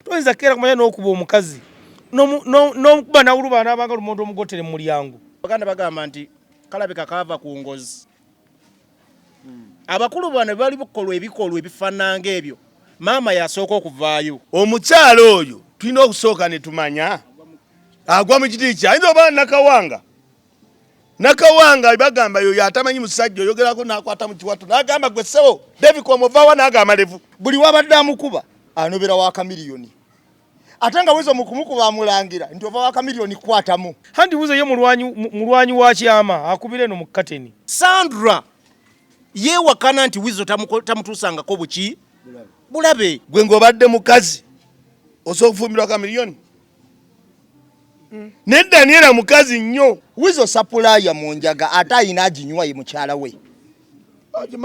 Toyinza kera kumanya n'okuba omukazi n'okuba nawuluba n'abanga lumonde omugotere mu mulyango. Baganda bagamba nti kalabika kaava ku ngozi. Abakulu bano bali bukolwa ebikolwa ebifaanana ng'ebyo maama yasooka okuvaayo. Omukyalo oyo tulina okusooka ne tumanya agwa mu kiti kye ayinza oba nakawanga bagamba yoyo atamanyi musajja oyogerako n'akwata mu kiwato n'agamba gwe ssebo David Kwamuvaawa n'agamba Levu buli wabadde amukuba anobera wa kamiliyoni ate nga Weasle mukumukuba amulangira nti ova wa kamiliyoni kwatamu. Handi Weasle ye mulwanyi wa kyama akubire no mu kateni. Sandra yeewakana nti Weasle tamutuusangako buki bulabe. gwe ng'obadde mukazi osobola okufumbirwa kamiliyoni. Ne Daniela mukazi nnyo. Weasle sapulaya mu njaga ate ayina aginywa ye mukyala we.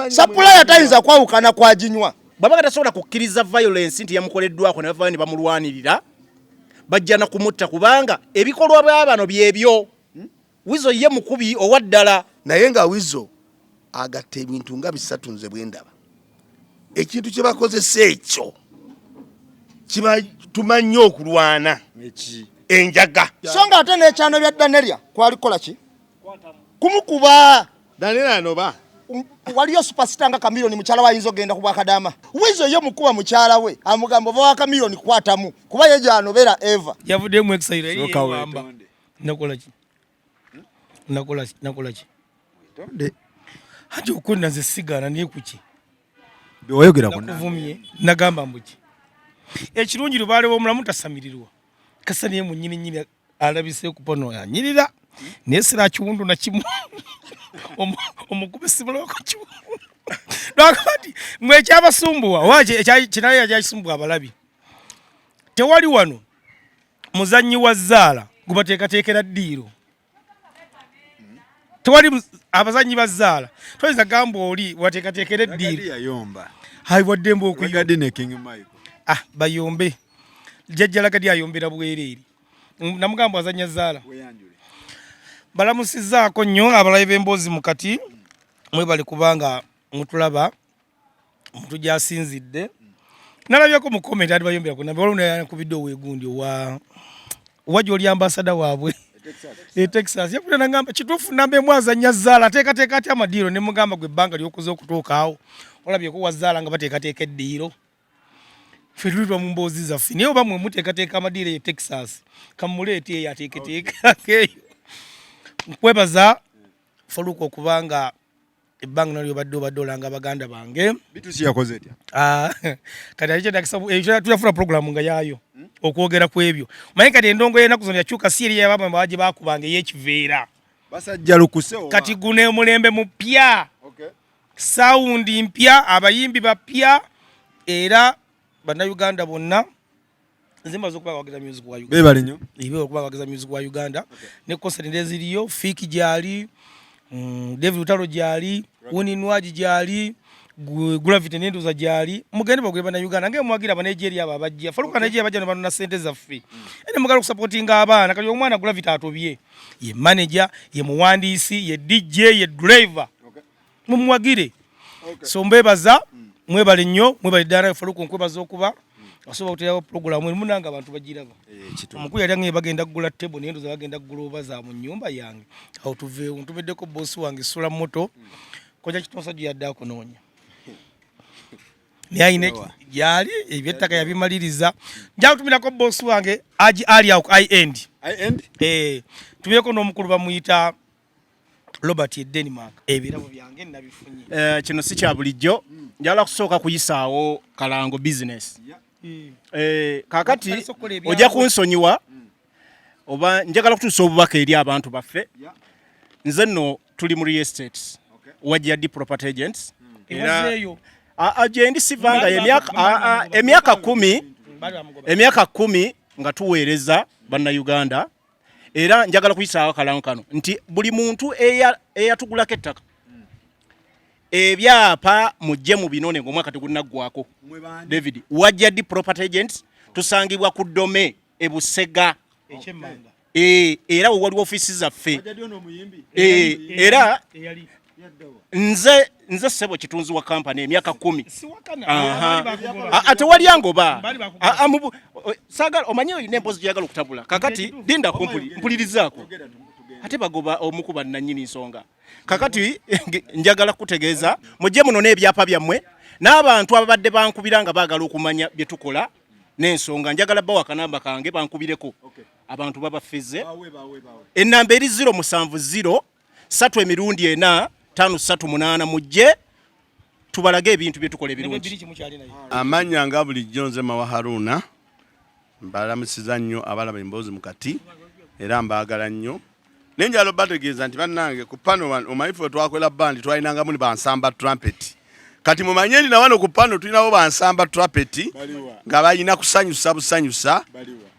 Sapulaya tayinza kwawukana kwa aginywa. Baba katasobola kukkiriza violence nti yamukoleddwako ne bavaayo ne bamulwanirira bajja na kumutta kubanga ebikolwa by'abano byebyo. Weasle ye mukubi owaddala. Naye nga Weasle agatta ebintu nga bisatu nze bwe ndaba. Ekintu kye bakozesa ekyo kiba tumanyi okulwana enjaga. So nga ate n'ekyano bya Daniela kwalikola ki? Kumukuba. Daniela anoba waliyo superstar nga kamiliyoni mukyala wa ayinza ogenda ku Bwakadama. Weasle ye mukuba mukyala we amugamba ova wa kamiliyoni kwatamu kuba ye gyanobera Eva. Yavuddemu excited yamba. Nakola ki? Nakola ki? Hati okunda nze sigana niye kuki? Bw'oyogera bonna. Nakuvumye nagamba mbuki. Ekirungi lubaalewo omulamu tasamirirwa. Kasa niye munnyini alabise kupono yanyirira. Nesira kiwundu na kimu. Omukube simuloko kiwundu. Nakati mwe kyabasumbuwa waje kinaye yajisumbuwa abalabi. Tewali wano muzannyi wa Zzaala gubateekateekera ddiiro. Tewali abazannyi ba Zzaala toyinza gamba oli wateekateekera eddiiro. Hayi waddembe okuyomba. Bayombe. Jjajja Lagadi ayombera bwereeri. Namugamba azannya Zzaala. Balamusizzaako nnyo abalabi b'emboozi mukati mwe bali kubanga mutulaba omuntu gy'asinzidde. Nalabyako mu comment ati bayombera ku nabwe olunayakubidde oweegundi owa gy'oli ambasada waabwe Texas. Yakubira nagamba kituufu namba emu azannya Zzaala ateekateeka ati amadiiro ne mugamba gwe ebbanga ly'okuza okutuuka awo olabyeko wa Zzaala nga bateekateeka eddiiro. Ffe tulitwa mu mboozi zaffe naye oba mwe muteekateeka amadiiro ye Texas kamuleete eyo ateeketeeka eyo. Nkwebaza Faluko okubanga ebbanga nalyo obadde olanga baganda bange. Bitusi yakoze etya? Kati alikyo ndakisabu tuyafuna programu nga yaayo okwogera ku ebyo. Manyi kati endongo y'ennaku zino yakyuka siri y'abamwe baje bakubanga ey'ekiveera. Basajja lukuse oba. Kati gune omulembe mupya. Saundi mpya abayimbi bapya era bannayuganda bonna nzimaze okuba bageza music wa Uganda. Bebali nnyo. Ibe okuba bageza music wa Uganda. Ne concert eziriyo Fiki gyali, David Utalo gyali, Uninwaji gyali, Gravity n'enduza gyali. Mugende bagwe bannayuganda ng'e mwagira ba Nigeria abajja. Faluka Nigeria bajja n'abana sente zaffe. Ene mugala okusupportinga abaana kali omwana Gravity atobye. Ye manager, ye muwandiisi, ye DJ, ye driver. Mumwagire. So mbebaza mwebale nnyo mwebale ddala Faluko nkwebaza okuba asobola okuteerawo programu emu nanga abantu bagiraba. Omukulu yali ange bagenda kugula table n'endoza bagenda kugula obaza mu nnyumba yange. Awo tuveewo ntumeddeko bosi wange sula moto koja kitonsaji yadde akunoonya. Naye ayina gyali ebyettaka yabimaliriza. Njawo tumirako bosi wange ali awo I-end. Tubeeko n'omukulu bamuyita Robert ye Denmark. Ebirabo byange nabifunye. Kino si kya bulijjo. Njala kusooka kuyisaawo Kalango business. Kakati ojja kunsonyiwa oba njagala kutuusa obubaka eri abantu baffe. Nze nno tuli mu real estate. Wajja di property agents. Agendi sivanga emyaka 10 nga tuweereza bannayuganda. Era njagala kuyisaawo Kalango kano nti buli muntu eyatugulako ettaka ebyapa mujje mu binone ng'omwaka tegunnaggwako. David wajja di property agents tusangibwa ku Dome e Busega ekyemmanga. Era waliwo offices zaffe. Era nze sebo kitunzi wa company emyaka 10 siwakana tewali angoba saga omanyi oyina emboozi gyagala okutabula kakati linda mpulirizaako ate bagoba omukuba nannyini nsonga kakati njagala kutegeeza mujje muno n'ebyapa byammwe n'abantu ababadde bankubira nga baagala okumanya bye tukola n'ensonga njagala bawa akanamba kange bankubireko abantu babafeze ennamba eri 070 3 emirundi 4 538 mujje tubalage ebintu bye tukola ebirungi. Amanya nga bulijjo nze Mawa Haruna mbalamusiza nnyo abalaba emboozi mu kati era mbaagala nnyo nenjalo bategeeza nti bannange ku pano omayifu twakwela bandi twalinanga muli bansamba trumpet kati mumanyeni na wano ku pano tulinawo bansamba trumpet nga bayina kusanyusa busanyusa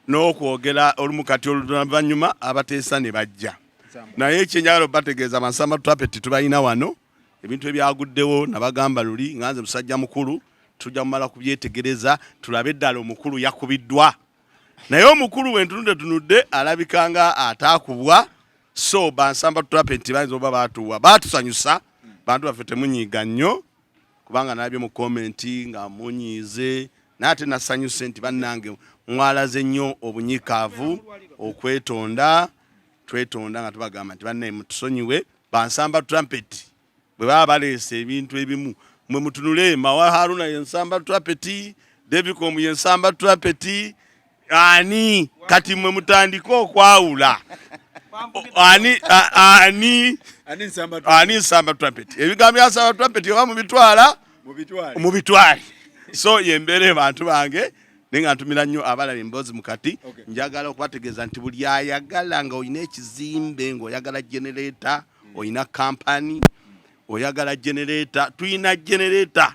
n'okwogera olumu kati oluvanyuma abateesa ne bajja naye ekyenjalo bategeeza bansamba trumpet tubayina wano ebintu ebyaguddewo nabagamba luli nganze musajja mukulu tujja kumala kubyetegereza tulabe eddala omukulu yakubiddwa naye omukulu wentunudde alabikanga atakubwa so bansamba trumpet bayinza oba batuwa batusanyusa bantu baffe temunyiiga nnyo kubanga nabyo mu komenti nga munyiize nate nasanyuse nti bannange mwalaze nnyo obunyikaavu okwetonda twetonda nga tubagamba nti bannaye mutusonyiwe bansamba trumpet bwe baba baleese ebintu ebimu mwe mutunule Mawa Haruna yensamba trumpet Devicom yensamba trumpet ani kati mwe mutandika okwawula ani nsamba trumpet ebigambo bya nsamba trumpet oba mu bitwale so yembere bantu bange nenga ntumira nnyo abalaba emboozi mu kati njagala okubategeeza nti buli ayagala nga oyina ekizimbe ng'oyagala generator oyina company oyagala generator tuyina generator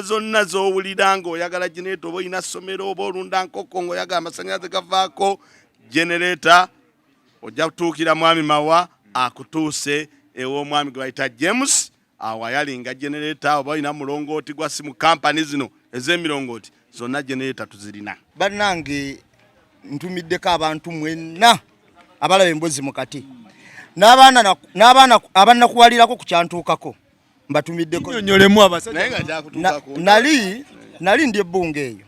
zonna z'owulira ng'oyagala generator oba oyina ssomero oba olunda nkoko ng'oyagala amasannyalaze gavaako generator ojja kutuukira mwami Mawa akutuuse ew'omwami gwe bayita James awayalinga generator oba oyina mulongooti gwa simu company zino ez'emirongooti zonna generator tuzirina. Bannange ntumiddeko abantu mwenna abalaba emboozi mu kati n'abaana abannakuwalirako ku kyantuukako mbatumiddeko nali ndi ebbunga eyo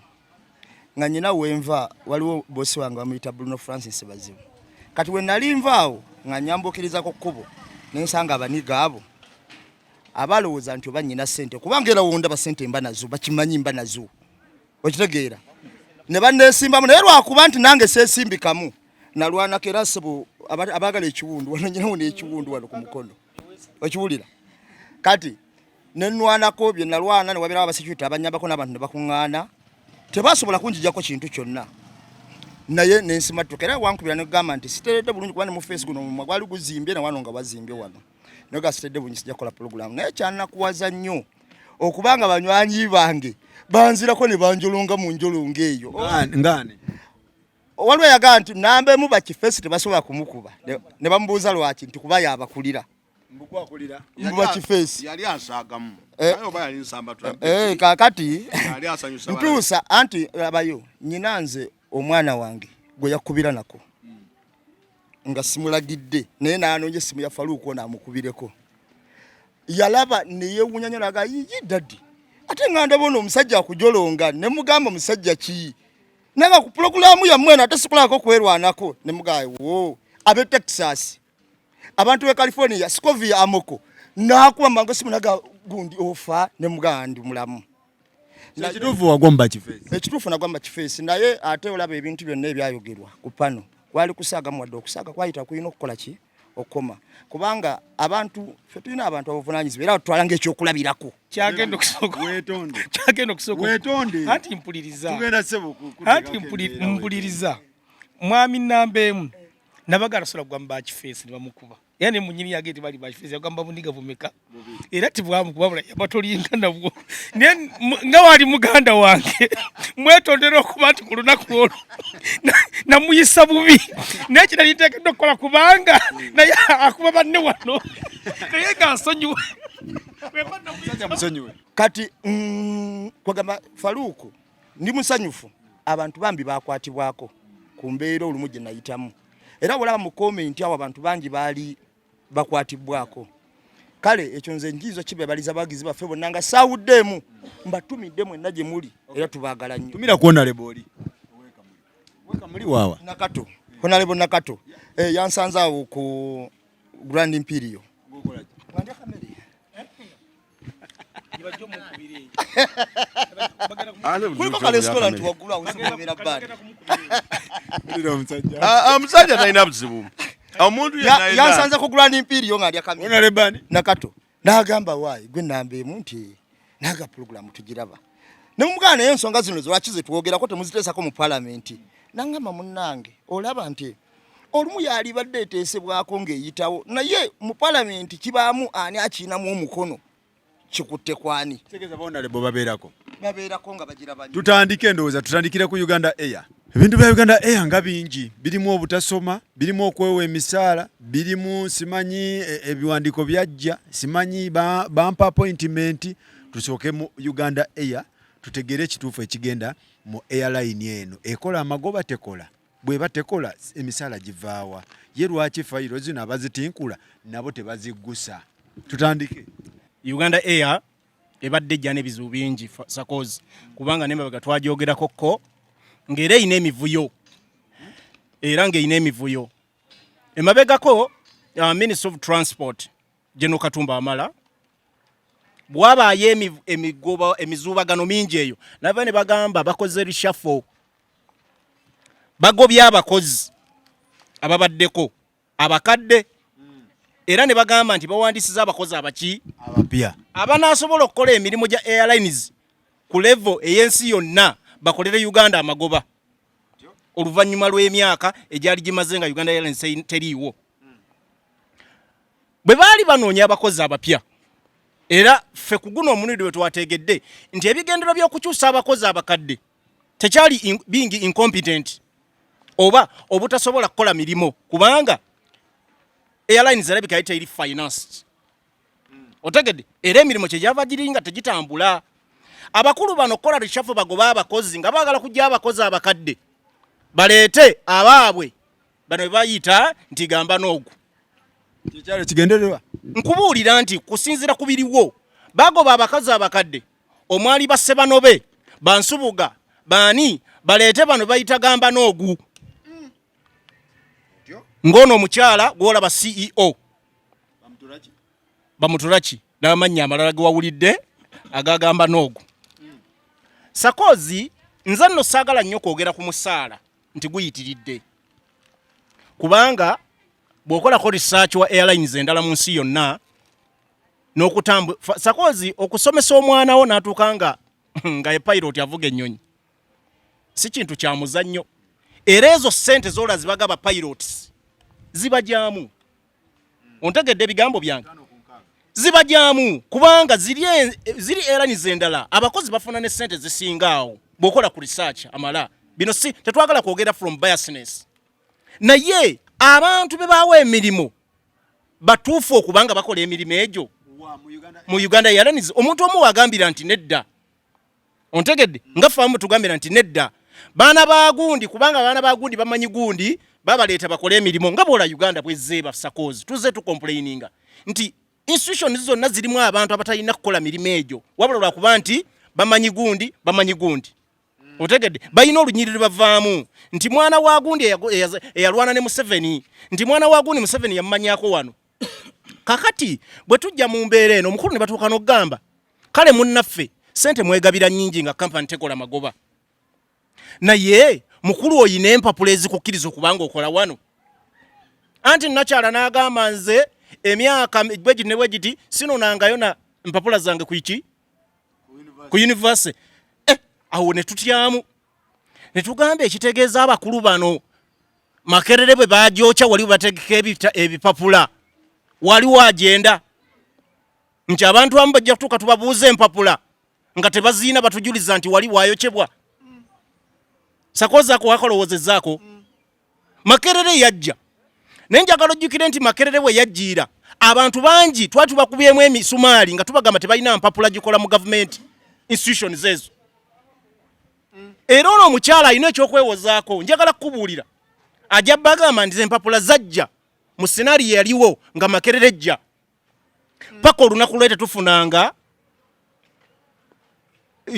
nga nyina wenva waliwo bosi wange bamuyita Bruno Francis Bazibu kati we nali nvaawo nga nyambukirizako kkubo nensanga abaniga abo abalowooza nti oba nyina ssente kubanga era wonda basente mba nazo bakimanyi mba nazo okitegeera ne banneesimbamu naye lwakuba nti nange seesimbikamu nalwanako era ssebo abaagala ekiwundu wano nyinawo n'ekiwundu wano ku mukono okiwulira kati nenwanako bye nalwana ne wabeerawo abasecurity abanyambako n'abantu ne bakuŋŋaana tebasobola kunjijjako kintu kyonna naye nensimattuka era wankubira ne kugamba nti siteredde bulungi kuba ne mu face guno omumwa gwali guzimbye na wano nga bazimbye wano naye ga siteredde bulungi sijja kukola pulogulaamu naye kyanakuwaza nnyo okubanga banywanyi bange banzirako ne banjolonga mu njolonga eyo ngane waliwo yagaa nti nambeemu bakifeesi tebasobola kumukuba ne bamubuuza lwaki nti kuba yabakulira mbubakifeesi yali asaagamu oba yali nsamba kakati ntuusa anti labayo nyina nze omwana wange gwe yakubira nako nga simulagidde naye naanonye simu ya Faluuko naamukubireko yalaba neyewunya nnyo naga yiyi daddi ate nga ndabona omusajja akujolonga ne mugamba omusajja ki naga ku pulogulaamu yammwe ate sikulako kwerwanako ne mugamba wo abe Texas abantu be California Scovia Amoko nakuba mango simu naga gundi ofa ne mugamba ndi mulamu ekituufu wagomba kifeesi ekituufu nagomba kifeesi naye ate olaba ebintu byonna ebyayogerwa ku pano kwali kusaaga muwadde okusaaga kwayita kulina okukola ki okoma kubanga abantu ffe tulina abantu abavunaanyizibwa era tutwalanga ekyokulabirako kyagenda okusooka weetonde anti mpuliriza tugenda sebo anti mpuliriza mwami namba emu nabagala sola kugamba bakifeesi ne bamukuba era ne munyini yageti bali bakifeesi yagamba bundiga bumeka era tibwamukubabula yabatolinga nabwo nga wali muganda wange mwetondera okuba nti ku lunaku olwo namuyisa bubi naye kino liteekeddwa okukola kubanga naye akuba banne wano naye gansonyiwe kati kwagamba Faluuko ndi musanyufu abantu bambi bakwatibwako ku mbeera olumu gye nayitamu era olaba mu komenti awo abantu bangi baali bakwatibwako kale ekyo nze njizo kibebaliza bagizi baffe bonna nga saawuddemu mbatumidde mwenna gye muli era tubaagala nnyo. Tumira kuona leboli. Weka muli wawa. Nakato. Honorable Nakato. Yansanza awo ku Grand Imperial. Ngandya kamere. Kuliko ka restaurant wagula usibira bad. Omusajja talina buzibu. Omuntu yenna yansanza ku Grand Imperial ngandya kamere. Honorable Nakato. Nagamba wayi gwe nambe munti naga program tugiraba. Ne mugana ensonga zino zwakize tuwogera ko temuziteesako mu parliament. Nangama munnange olaba nti olumu yali badde eteesebwako ng'eyitawo naye mu parliament kibaamu ani akiinamu omukono kikutte kwani tegeza Honorable babeerako nga bagirabanye. Tutandike ndowooza tutandikire ku Uganda Air. Ebintu bya Uganda Air nga bingi birimu obutasoma birimu okwewa emisaala birimu simanyi ebiwandiiko byajja simanyi bampa appointment. Tusooke mu Uganda Air tutegere ekituufu ekigenda mu airline eno ekola amagoba tekola bweba tekola emisaala givaawa ye lwaki fayiro zino abazitinkula nabo tebaziggusa. Tutandike. Uganda Air ebadde ejja n'ebizibu bingi sakozi kubanga nembaga twajoogerako ko ng'era eyina emivuyo era ng'eyina emivuyo emabegako Minister of Transport General Katumba Amala bwabaayo emizuubagano mingi eyo nava ne bagamba bakoze reshuffle bagobya abakozi ababaddeko abakadde era ne bagamba nti bawandiisiza abakozi abaki abapya abanaasobola okukola emirimu gya airlines ku level ey'ensi yonna bakolere Uganda amagoba oluvannyuma lw'emyaka egyali gimaze nga Uganda Airlines teriiwo. Bwe baali banoonya abakozi abapya era ffe ku guno omulundi we twategedde nti ebigendero by'okukyusa abakozi abakadde tekyali being incompetent oba obutasobola kukola mirimu kubanga airlines erabika yali teri financed. Otegedde era emirimu kyegyava giringa tegitambula. Abakulu bano kola reshuffle bagoba abakozi nga baagala kujja abakozi abakadde baleete abaabwe bano bwe bayita nti gamba n'ogu. Kikyalo kigendererwa. Nkubuulira nti kusinzira ku biriwo bagoba abakazi abakadde omwali bassebanobe bansubuga baani baleete bano bayita gamba n'ogu. Ngono omukyala gwolaba CEO bamutulaki n'amannya amalala ge wawulidde agagamba n'ogu. Sakozi nze nno saagala nnyo kwogera ku musaala nti guyitiridde kubanga bw'okolako research wa airlines endala mu nsi yonna Sakozi okusomesa omwana wo n'atuuka nga ye pilot avuga ennyonyi si kintu kya muzannyo era ezo ssente z'ola zibagaba pilots zibajyamu. Ontegedde ebigambo byange zibajyamu kubanga ziri airlines endala abakozi bafuna ne ssente zisingaawo bw'okola ku research amala bino si tetwagala kwogera from biasness naye abantu be baawa emirimu batuufu okubanga bakola emirimu egyo mu Uganda Airlines. Omuntu omu wagambira nti nedda ontegedde nga faamu tugambira nti nedda baana ba gundi kubanga baana ba gundi bamanyi gundi babaleeta bakole emirimu nga bwola Uganda bwezzeeba Sakozi tuzze tucomplaininga nti institutions zonna zirimu abantu abatalina kukola mirimu egyo wabula lwakuba nti bamanyi gundi otegedde balina olunyiriri bavaamu nti mwana wa gundi eyalwana ne Museveni nti mwana wa gundi Museveni yamumanyako wano. Kakati bwe tujja mu mbeera eno omukulu ne batuuka n'okugamba kale munnaffe sente mwegabira nnyingi nga kampani tekola magoba naye mukulu oyina empapula ezikukkiriza okubanga okola wano. Anti nakyala n'agamba nze emyaka bwegiti ne bwegiti sinonangayo na empapula zange ku university. Awo ne tutyamu ne tugamba ekitegeeza abakulu bano Makerere bwe baajoocha wali bategeka ebipapula waliwo agenda nti abantu abamu bajja kutuuka tubabuuza empapula nga tebaziina batujuliza nti wali waayokyebwa. Sakozi ako wakalowoozezaako Makerere yajja naye njagala ojjukire nti Makerere bwe yajjiira abantu bangi twali tubakubyemu emisumaali nga tubagamba tebalina mpapula gikola mu government institutions ezo. Era ono omukyala alina ekyokwewozaako njagala kukubuulira ajja bagamba nti empapula zajja mu scenario yaliwo nga Makerere jja paka olunaku lwete tufunanga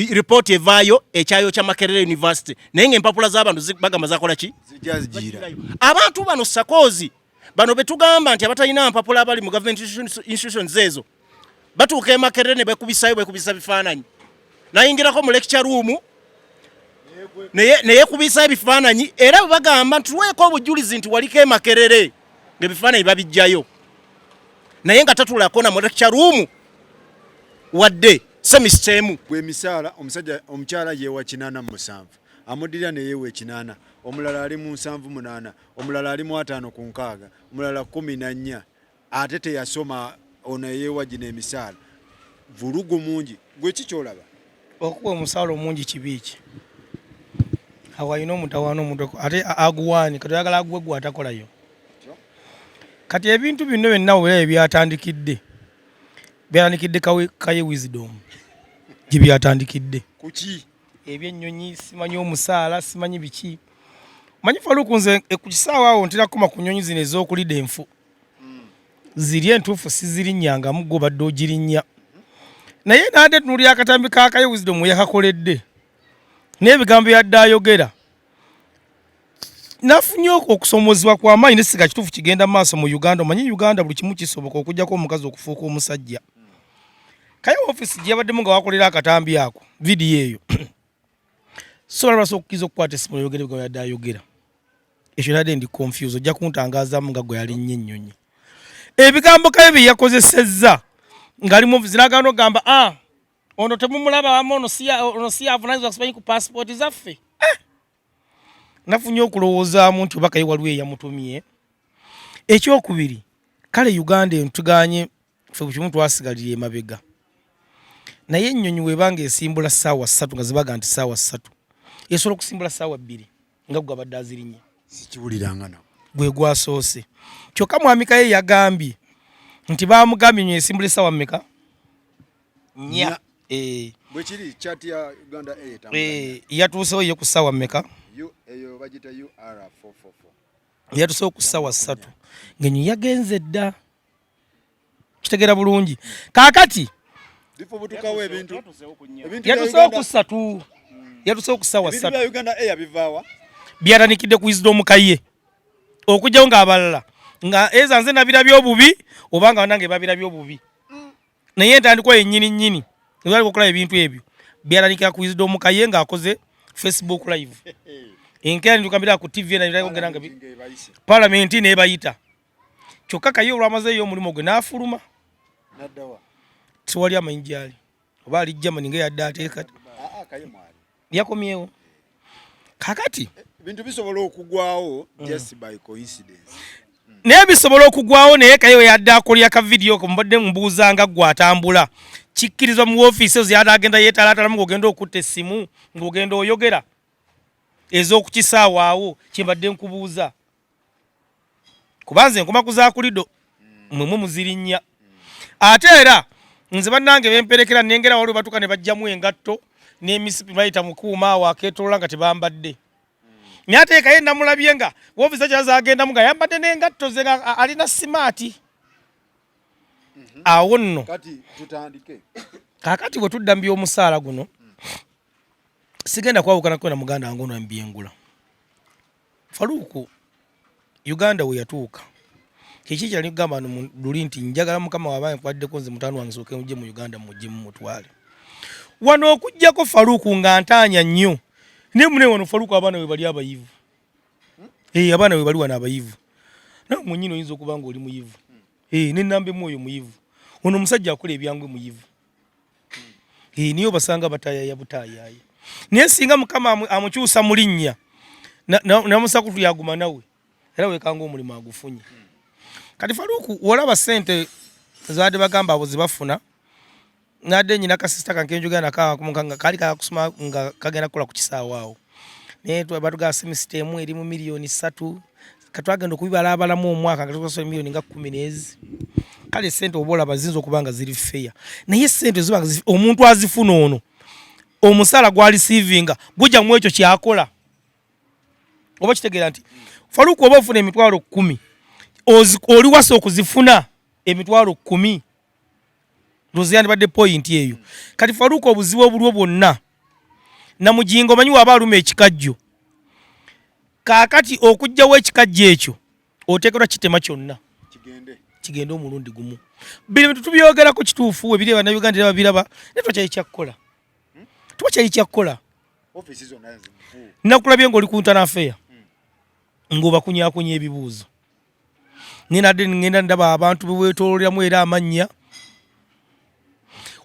report evaayo ekyayo kya Makerere University naye ng'empapula z'abantu bagamba zakola ki zijira abantu bano sakozi bano betugamba nti abatalina mpapula abali mu government institutions ezo batuuka Makerere ne bekubisa bifaananyi nayingirako mu lecture room naye kubisa ebifaananyi era bagamba nti tuweeko obujulizi nti waliko Makerere ng'ebifaananyi babijjayo naye nga tatulako na mu lecture room wadde semistemu gwe misaala omukyala yewa 87 amudirira ne yewa 8 omulala ali mu 78 omulala ali mu 5 ku 6 omulala 14 ate teyasoma ono yewa gino emisaala vulugu mungi gwe kikyolaba okuba omusaala omungi kibiki awayina omutawaana omuntu ate aguwaani kati oyagala aguwe gwe atakolayo kati ebintu bino byonna obulabe byatandikidde kaye wisdom gye byatandikidde kuki ebyennyonyi simanyi omusaala simanyi biki manyi Faluku nze ku kisaawa awo ntirakoma ku nnyonyi zino ez'okulida enfu ziri entuufu sizirinyangamu gwe badde ogirinnya naye naade tunuli akatambi ka kaye wisdom yakakoledde n'ebigambo yadde ayogera nafunye okusomozebwa kw'amaanyi nesiga kituufu kigenda mu maaso mu Uganda omanyi Uganda buli kimu kisoboka okugyako omukazi okufuuka omusajja kaye ofisi gye yabaddemu nga wakolera akatambi ako vidiyo eyo sobola lwasa okukiza okukwata essimu oyogera ebigambo yadde ayogera ekyo nadde ndi confuse ojja kuntangazaamu nga gwe yalinnye ennyonyi ebigambo kaye bye yakozesezza ng'ali mu ofisi n'agamba ogamba ono temumulaba wamu ono si avunanyizibwa kusimanyi ku paasipooti zaffe nafunye okulowoozaamu nti obaka ye waliwo eyamutumye ekyokubiri kale Uganda entuganye ffe ku kimu twasigalira emabega naye ennyonyi webanga esimbula ssaawa 3 nga zibaga nti ssaawa 3 esobola okusimbula ssaawa 2 nga gwe abadde azirinnye sikiwuliranga nawe gwe gwasoose kyokka mwami kaye yagambye nti baamugambye ennyonyi esimbula essaawa mmeka 4 bwe kiri chat ya Uganda yatuusewo ye ku ssaawa mmeka eyo bagita UR444 yatuusewo ku ssaawa 3 ng'ennyonyi yagenze dda kitegeera bulungi kaakati bifubutukawo ebintu yatuusewo ku 3 yatuusewo ku ssaawa 3 bya Uganda bivaawa byatandikidde ku wisdom kaye okujjawo ng'abalala nga eza nze nabirabya obubi oba nga nange babirabya obubi naye entandikwa yennyini nnyini ebali okulaba ebintu ebyo byatandikira ku wisdom kaye ng'akoze Facebook live enkera nditukambira ku TV naogera nga palamenti nebayita kyokka kaye olwamazeeyo omulimu gwe n'afuluma tiwali amanyi gyali oba ali Germany nga yadde ateeka yakomyewo kakati bintu bisobola okugwawo just by coincidence naye bisobola okugwawo naye kaye yadde akolya ka video ko mbadde mbuuza nga gwe atambula kikkirizwa mu ofiisi ezo yadde agenda yeetalaatalamu ng'ogenda okutta essimu ng'ogenda oyogera ez'okukisaawa awo kyembadde nkubuuza kubanze nkoma kuzaakulido mwemwe muzirinnya ate era nze bannange bemperekera nengera waliwo batuka ne bajjamu engatto n'emisipi bayita mukuuma awo akeetolola nga tebambadde naye ate kaye namulabye nga woofiisa kyazagendamu nga yambadde n'engatto ze nga alina simaati awo nno kati tutandike kakati bwe tudda mu by'omusaala guno sigenda kwawukanako na muganda wange ono mbyengula Faluku Uganda we yatuuka kiki kyali kugamba no luli nti njagala mukama wabaye nkwaddeko nze mutaano wange sooke mujje mu Uganda mujje mu mutwale wano okujjako Faluku nga ntaanya nnyo ne mune wano Faluku abaana we bali abayivu abaana we bali wano abayivu nawe mwennyini oyinza okuba nga oli muyivu ne nnambe mwoyo muyivu ono omusajja akola ebyangwe muyivu niyo basanga bataayaya butaayaye naye singa mukama amukyusa mu linnya namusakutu yaguma nawe era wekanga omulimu agufunye kati Faluku olaba ssente zaadde bagamba abo zibafuna nadde nyina kasisita kankenjugana nga kali kakusoma nga kagenda kukola ku kisaawa awo naye batugaa semisitemu eri mu miliyoni 3 katwagenda okubibalabalamu omwaka nga tukosa miliyoni nga 10 n'ezi kale ssente oba olaba ziyinza okuba nga ziri feya naye ssente ziba omuntu azifuna ono omusaala gwalisiivinga gujja mu ekyo kyakola oba kitegeera nti Faluku oba ofuna emitwalo 10 oli wasa okuzifuna emitwalo 10 ndoziyandi badde point eyo kati Faruku obuzibu obulwo bwonna na mujingo manyi waba aluma ekikajjo kaakati okujjawo ekikajjo ekyo oteekerwa kitema kyonna kigende omulundi gumu bino bintu tubyogerako kituufu ebiri bannayuganda babiraba ne twakyayikyakukola twakyayikyakukola nakulabye ng'oli ku ntana afeya ng'obakunyakunya ebibuuzo ninadde ngenda ndaba abantu beweetooleramu era amannya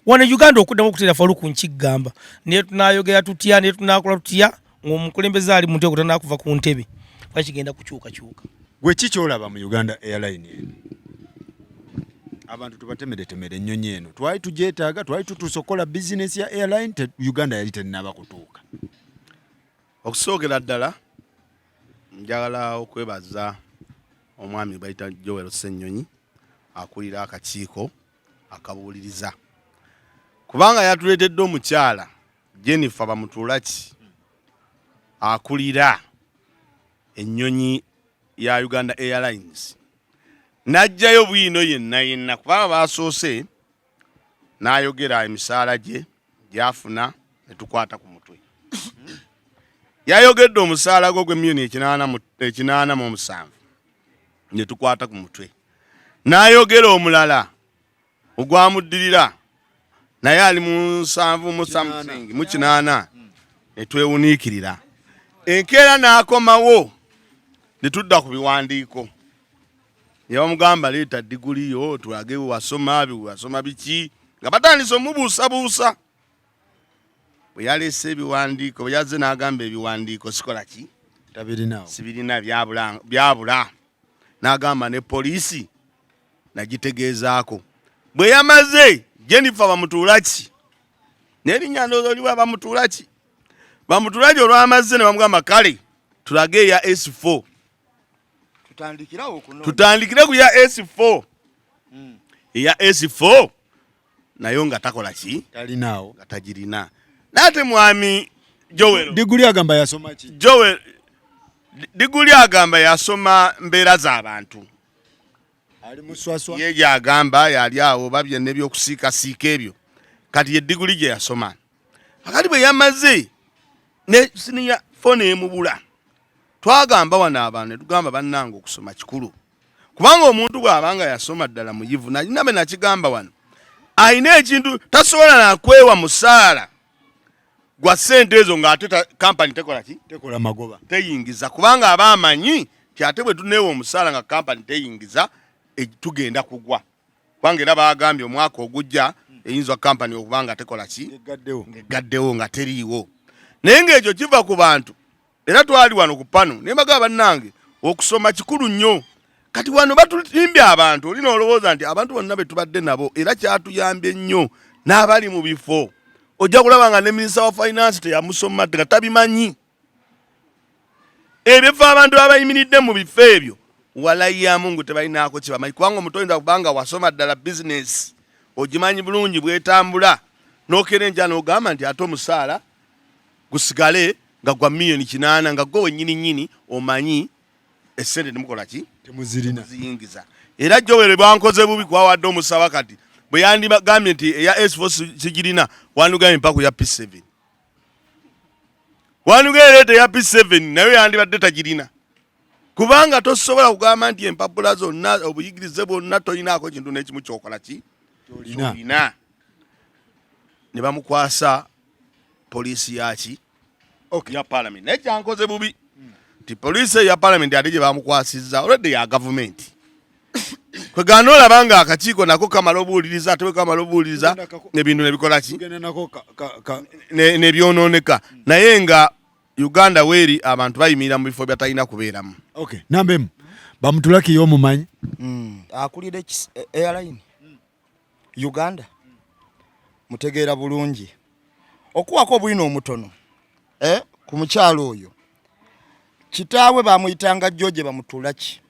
wano Uganda okuddamu okuteera Faruku nkigamba naye tunaayogera tutya naye tunaakola tutya ng'omukulembeze ali mu ntebe tanakuva ku ntebe wakigenda kukyukakyuka. Gwe ki kyolaba mu Uganda Airline eno? Abantu tubatemeretemere ennyonyi eno twali tugyetaaga twali tutusokola bizinesi ya airline Uganda yali tennaba kutuuka. Okusookera ddala njagala okwebaza omwami bayita Joel Ssennyonyi akulira akakiiko akabuuliriza kubanga yatuleetedde omukyala Jennifer Bamutulaki akulira ennyonyi ya Uganda Airlines najjayo bwino yenna kubanga basoose n'ayogera emisaala gye gyafuna ne tukwata ku mutwe yayogedde omusaala gwe gw'emiliyoni 8.7 ne tukwata ku mutwe n'ayogera omulala ogwamuddirira naye ali mu 7.8 ne twewuniikirira enkeera n'akomawo ne tudda ku biwandiiko yabamugamba leeta diguli yo tulage wasoma biki nga batandise omubuusabuusa bwe yaleese ebiwandiiko bwe yazze n'agamba ebiwandiiko sikola ki sibirina byabula n'agamba ne poliisi nagitegeezaako bwe yamaze Jennifer Bamutulaki n'erinnya ndowooza oliwa Bamutulaki olwamaze ne bamugamba kale tulage eya S4 tutandikire ku ya S4 eya S4 nayo nga takola ki talinaawo nga tagirina nate mwami Joel diguli agamba yasoma ki Joel diguli agamba yasoma mbeera z'abantu ali muswaswa ye yagamba yali awo babye n'ebyokusiikasiika ebyo kati ye diguli gye yasoma akati bwe yamaze ne siniya fone emubula twagamba wana abantu tugamba bannanga okusoma kikulu kubanga omuntu bw'abanga yasoma ddala muyivu nabe nakigamba wano ayina ekintu tasobola nakwewa musaala gwa ssente ezo ng'ate kampani tekola ki tekola magoba teyingiza kubanga aba amanyi kyate bwe tuneewa omusaala nga kampani teyingiza tugenda kugwa kubanga era bagambye omwaka ogujja eyinza kampani okubanga tekola ki ng'eggaddewo nga teriiwo naye ng'ekyo kiva ku bantu era twali wano ku pano naye bagamba bannange okusoma kikulu nnyo kati wano batulimbye abantu olina olowooza nti abantu bonna be tubadde nabo era kyatuyambye nnyo n'abali mu bifo ojja kulaba nga ne minisita wa finance teyamusoma nga tabimanyi ebifo abantu abayimiridde mu bifo ebyo walayi ya Mungu tebalinaako kibamanyi kubanga omuntu oyinza kubanga wasoma ddala bizinesi ogimanyi bulungi bwetambula n'okerenja n'ogamba nti ate omusaala gusigale nga gwa miliyoni 8 nga gwe wennyini omanyi essente temukola ki temuziyingiza era Joel bwankoze bubi kwawadde omusaba kati bwe yandibagambye nti eya S4 sigirina wandugambye mpaku ya P7 wandugambye ya P7 nayo yandibadde tagirina kubanga tosobola kugamba nti empapula zonna obuyigirize bwonna tolinaako kintu n'ekimu kyokola ki tolina ne bamukwasa poliisi yaki ya parliament naye kyankoze bubi ti poliisi ya parliament ate gye bamukwasizza already ya government kwegana olaba nga akakiiko nako kamala obuwuliriza ate bwe kamala obuwuliriza ebintu nebikola ki nebyonooneka naye nga Uganda weeri abantu bayimirira mu bifo byatalina kubeeramu. Okay, nambemu Bamutulaki y'omumanyi akulira airline Uganda mutegeera bulungi okuwako obulina omutono ku mukyalo oyo kitaawe bamuyitanga George Bamutulaki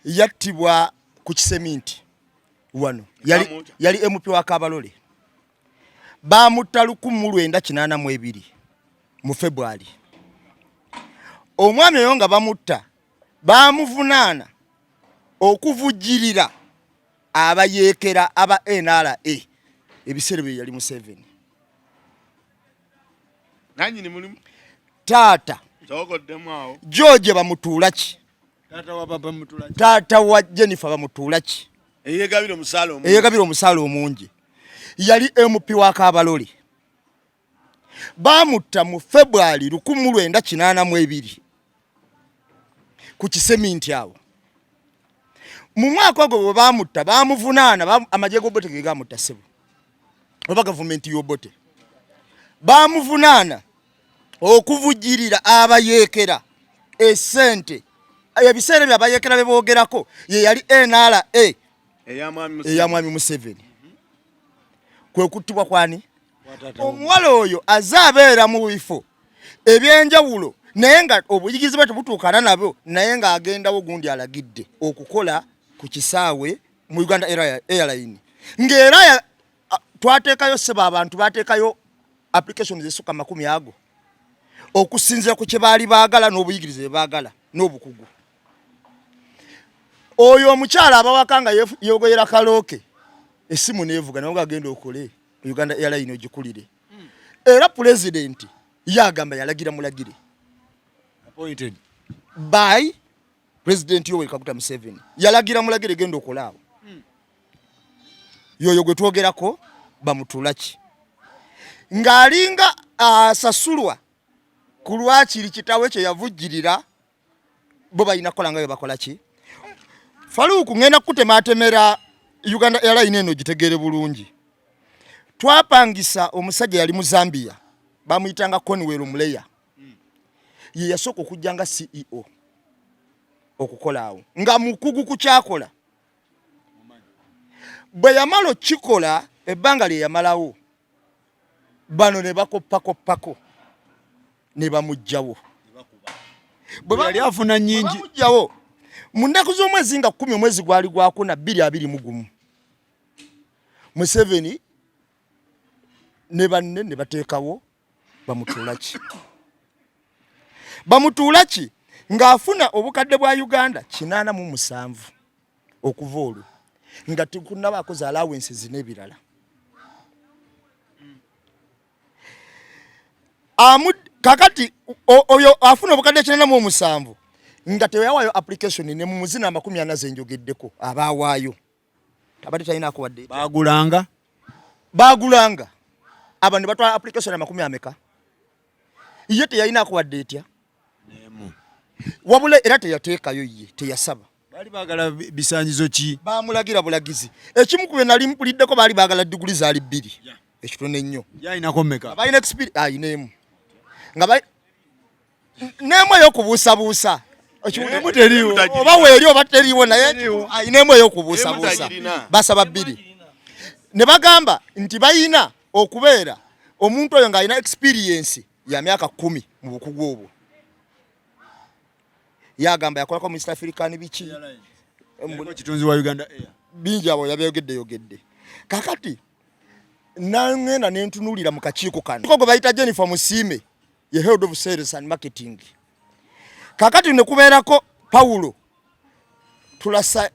yattibwa ku kiseminti wano yali MP wa Kabalole bamutta 1982 mu February omwami oyo nga bamutta bamuvunaana okuvujjirira abayeekera aba NRA ebiseera bye yali Museveni. Nanyi ni mulimu Taata chogoddemu awo George bamutuulaki, Taata wa papa mutula. taata wa Jennifer bamutuulaki, eyegabira omusaala omu eyagabira omusaala omungi, yali MP wa Kabalole. Bamutta mu February 1982 ku kiseminti awo. Mu mwaka ogwo bwe bamutta bamuvunaana amagye g'Obote ge gamutta ssebo oba gavumenti y'Obote bamuvunaana okuvujjirira abayeekera essente ebiseera bye abayeekera be boogerako ye yali NRA eya mwami Museveni. Kwe kuttibwa kwani? Omuwala oyo azaabeera mu bifo ebyenjawulo naye nga obuyigizi bwe tebutuukana nabyo, naye ng'agendawo gundi alagidde okukola ku kisaawe mu Uganda Airline. Ng'era twateekayo seba abantu bateekayo applications ezisukka 10 ago okusinziira ku kye baali baagala n'obuyigirize bwe baagala n'obukugu. Oyo omukyala abawaka nga yeegoyera kalooke essimu neevuga nawe ng'agenda okole Uganda Airline ogikulire. Era pulezidenti yagamba yalagira mulagire Appointed by President Yoweri Kaguta Museveni. Yalagira mulagire genda okola awo. Yoyo gwe twogerako bamutuulaki. Ng'alinga asasulwa ku lwakiri kitawe kye yavujjirira bo balina kola nga bwe bakola ki. Faluku ngenda kutemaatemera Uganda Airline eno gitegeere bulungi. Twapangisa omusajja yali mu Zambia bamuyitanga Conwell Muleya. Ye yasooka okujja nga CEO okukola awo nga mukugu ku kyakola. Bwe yamala okikola ebbanga lye yamalawo bano ne bakoppako ne bamuggyawo. Bwe yali afuna nnyingi bamuggyawo mu nnaku z'omwezi nga 10 omwezi gwali gwako na 221 Museveni ne banne ne bateekawo bamutuulaki. Bamutuulaki ng'afuna obukadde bwa Uganda 87 okuva olwo nga tekunabaako za allowances n'ebirala. Kakati oyo afuna obukadde 87 nga teyawaayo application ne mu muzina 40 zenjogeddeko abaawaayo abadde talinaako wadde baagulanga aba ne batwala application 40 ameka ye teyalinaako wadde etya wabula era teyateekayo ye teyasaba. Bali baagala bisanyizo ki? Baamulagira bulagizi. Ekimu ku bye nali mpuliddeko baali baagala diguli zaali 2 ekitone nnyo. Yayinako mmeka? Balina experience ayineemu nga neemu ey'okubuusabuusa oba weeri oba teriiwo naye ayineemu ey'okubuusabuusa basaba 2. Ne bagamba nti bayina okubeera omuntu oyo ng'alina experience ya myaka 10 mu bukugu obwo. Yagamba yakolako Mr. African biki kitunzi wa Uganda Air bingi abo yabyogedde. Kakati nangenda nentunulira mu kakiiko kano koko bayita Jennifer Musime ye head of sales and marketing. Kakati ne kubeerako Paulo tulasa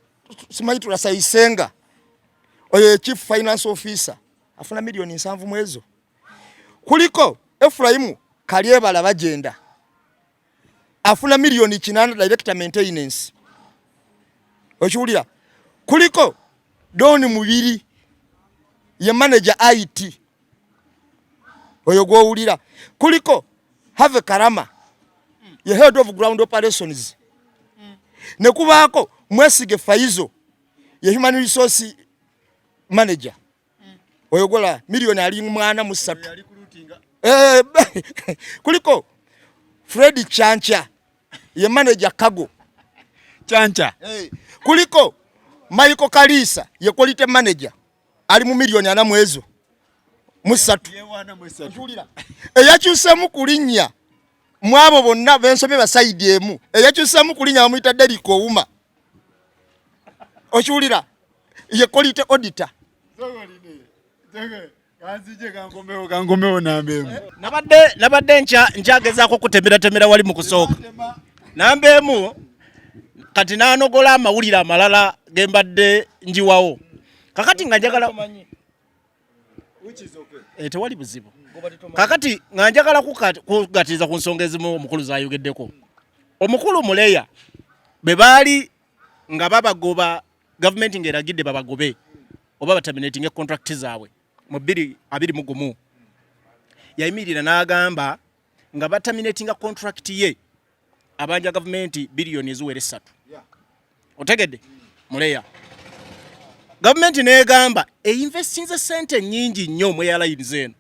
Isenga oyo chief finance officer afuna milioni 7 mwezo. Kuliko Efraimu Kalyebala bagenda afuna milioni 8 director maintenance. Okiwulira? Kuliko Doni Mubiri ye manager IT oyo gwowulira. Kuliko Have Karama ye head of ground operations. Ne kubaako Mwesige Faizo ye human resource manager oyo gola milioni 43. Kuliko Freddy Chancha ye manager Kago Chancha. Kuliko Michael Kalisa ye quality manager ali mu milioni 4 mwezo musatu. Eyakyusemu kulinnya mwabo bonna bensomye basayidi emu eyakyusemu kulinnya bamuyita Deriko Ouma. Okiwulira ye quality auditor. Kangomewo nambemu. Nabadde nchagezaako kutemera wali mu kusooka. Nambemu kati naanogola amawulire amalala gembadde njiwawo. kakati nga njagala tewali buzibu kakati nga njagala kugatiriza ku nsonga ezimu omukulu zayogeddeko omukulu muleya bwe baali nga babagoba gavumenti ng'eragidde babagobe oba bataminating contract zaabwe mu 2021 yayimirira n'agamba nga bataminating contract ye abanja gavumenti biliyoni eziwera 3 otegedde muleya gavumenti n'egamba einvestinze sente nyingi nnyo mu airlines eno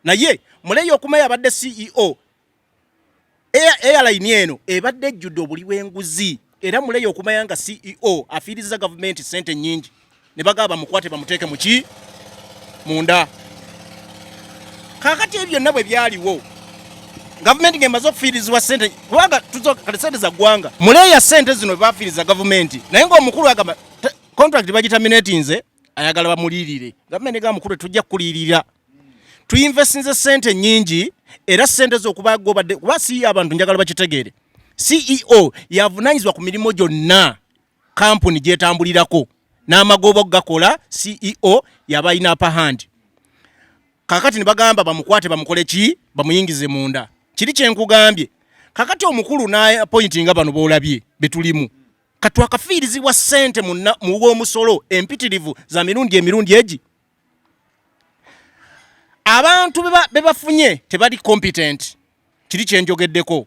naye muleya okumaya abadde CEO airline eno ebadde ejjudde obuli bw'enguzi era muleya okumaya nga CEO afiiriza gavumenti sente nyingi ne bagamba mukwate bamuteeke muki munda kakati ebyo nabwe byaliwo gavumenti ng'emaze okufiirizibwa sente kubanga kale sente za ggwanga muleya sente zino bafiiriza gavumenti naye ng'omukulu agamba contract bagitaminatinze ayagala bamulirire gavumenti egamba mukulu tujja kukulirira tuinvestinze sente nyingi era sente z'okubagobadde kuba CEO abantu njagala bakitegeere CEO yavunanyizibwa ku mirimu gyonna kampuni gyetambulirako n'amagobo gakola CEO yabayina upper hand kakati ne bagamba bamukwate bamukole ki bamuyingize munda kiri kyenkugambye kakati omukulu n'appointinga bano boolabye betulimu katwakafiirizibwa sente mu w'omusolo empitirivu za emirundi egi abantu bebafunye tebali competent kiri kyenjogeddeko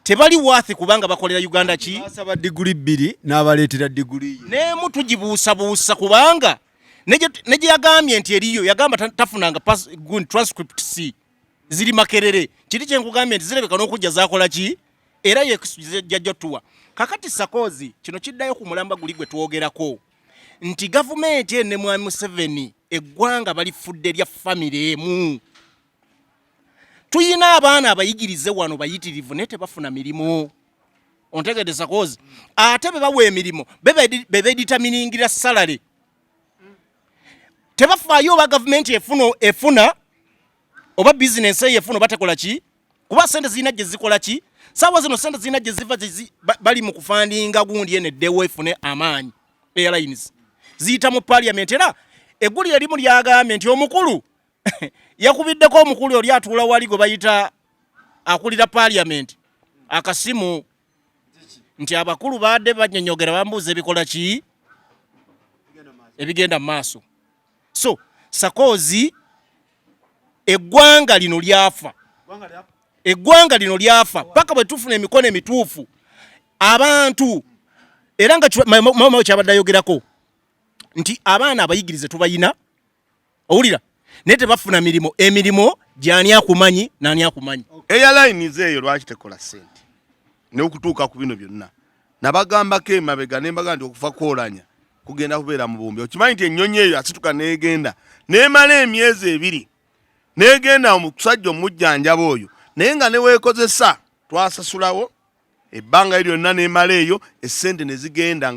tebali worth kubanga bakolera Uganda ki basaba diguli 2 n'abaleetera diguli nemu tugibuusabuusa kubanga neje yagambye nti eriyo yagamba tafunanga transcript C ziri makerere kiri kyenkugambye nti zirebeka n'okujja zakola ki era yejjajja tuwa kakati sakozi kino kiddayo ku mulamba guli gwe twogerako nti gavumenti ene mwami Museveni eggwanga balifudde lya family emu tuyina abaana abayigirize wano bayitirivu ne tebafuna mirimu ontegedde sakozi ate bebawa emirimu bebeditaminingira salary tebafaayo oba gavumenti efuna oba business efuna oba tekola ki kuba sente zirina gye zikola ki saawa zino sente zirina gye ziva bali mu kufandinga gundi ene eddewo efune amaanyi airlines ziyita mu parliament era egguli erimu lyagambye nti omukulu yakubiddeko omukulu oli atuula wali gwe bayita akulira parliament akasimu nti abakulu badde banyonyogera bambuuza ebikola ki ebigenda mu maaso so sakozi eggwanga lino lyafa paka bwe tufuna emikono emituufu abantu era nga mama kyabadde ayogerako nti abaana abayigirize tubayina owulira naye tebafuna emirimu gy'ani akumanyi n'ani akumanyi airlines eyo lwaki tekola sente n'okutuuka ku bino byonna nabagambako emabega nembaga nti okufa kwolanya kugenda kubeera mu bumbi okimanyi nti ennyonyi eyo asituka neegenda neemala emyezi 2 neegenda omusajja omujjanjaba oyo naye nga neweekozesa twasasulawo ebbanga lyonna neemala eyo essente nezigenda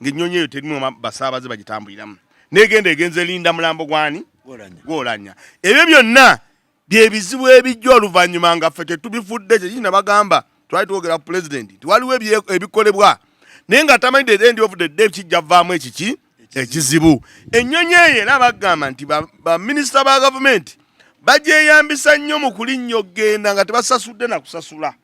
ng'ennyonyi eyo terimu basaabaze bagitambuliramu negenda egenze elinda mulambo gwani gwolanya ebyo byonna byebizibu ebijja oluvannyuma nga ffe tetubifudde kyekina bagamba twali twogera ku president nti waliwo ebikolebwa naye nga tamanyi the end of the day kijja vaamu ekiki ekizibu ennyonyi eyo era bagamba nti baminisita ba gavumenti bagyeyambisa nnyo mu kulinnya okgenda nga tebasasudde na kusasula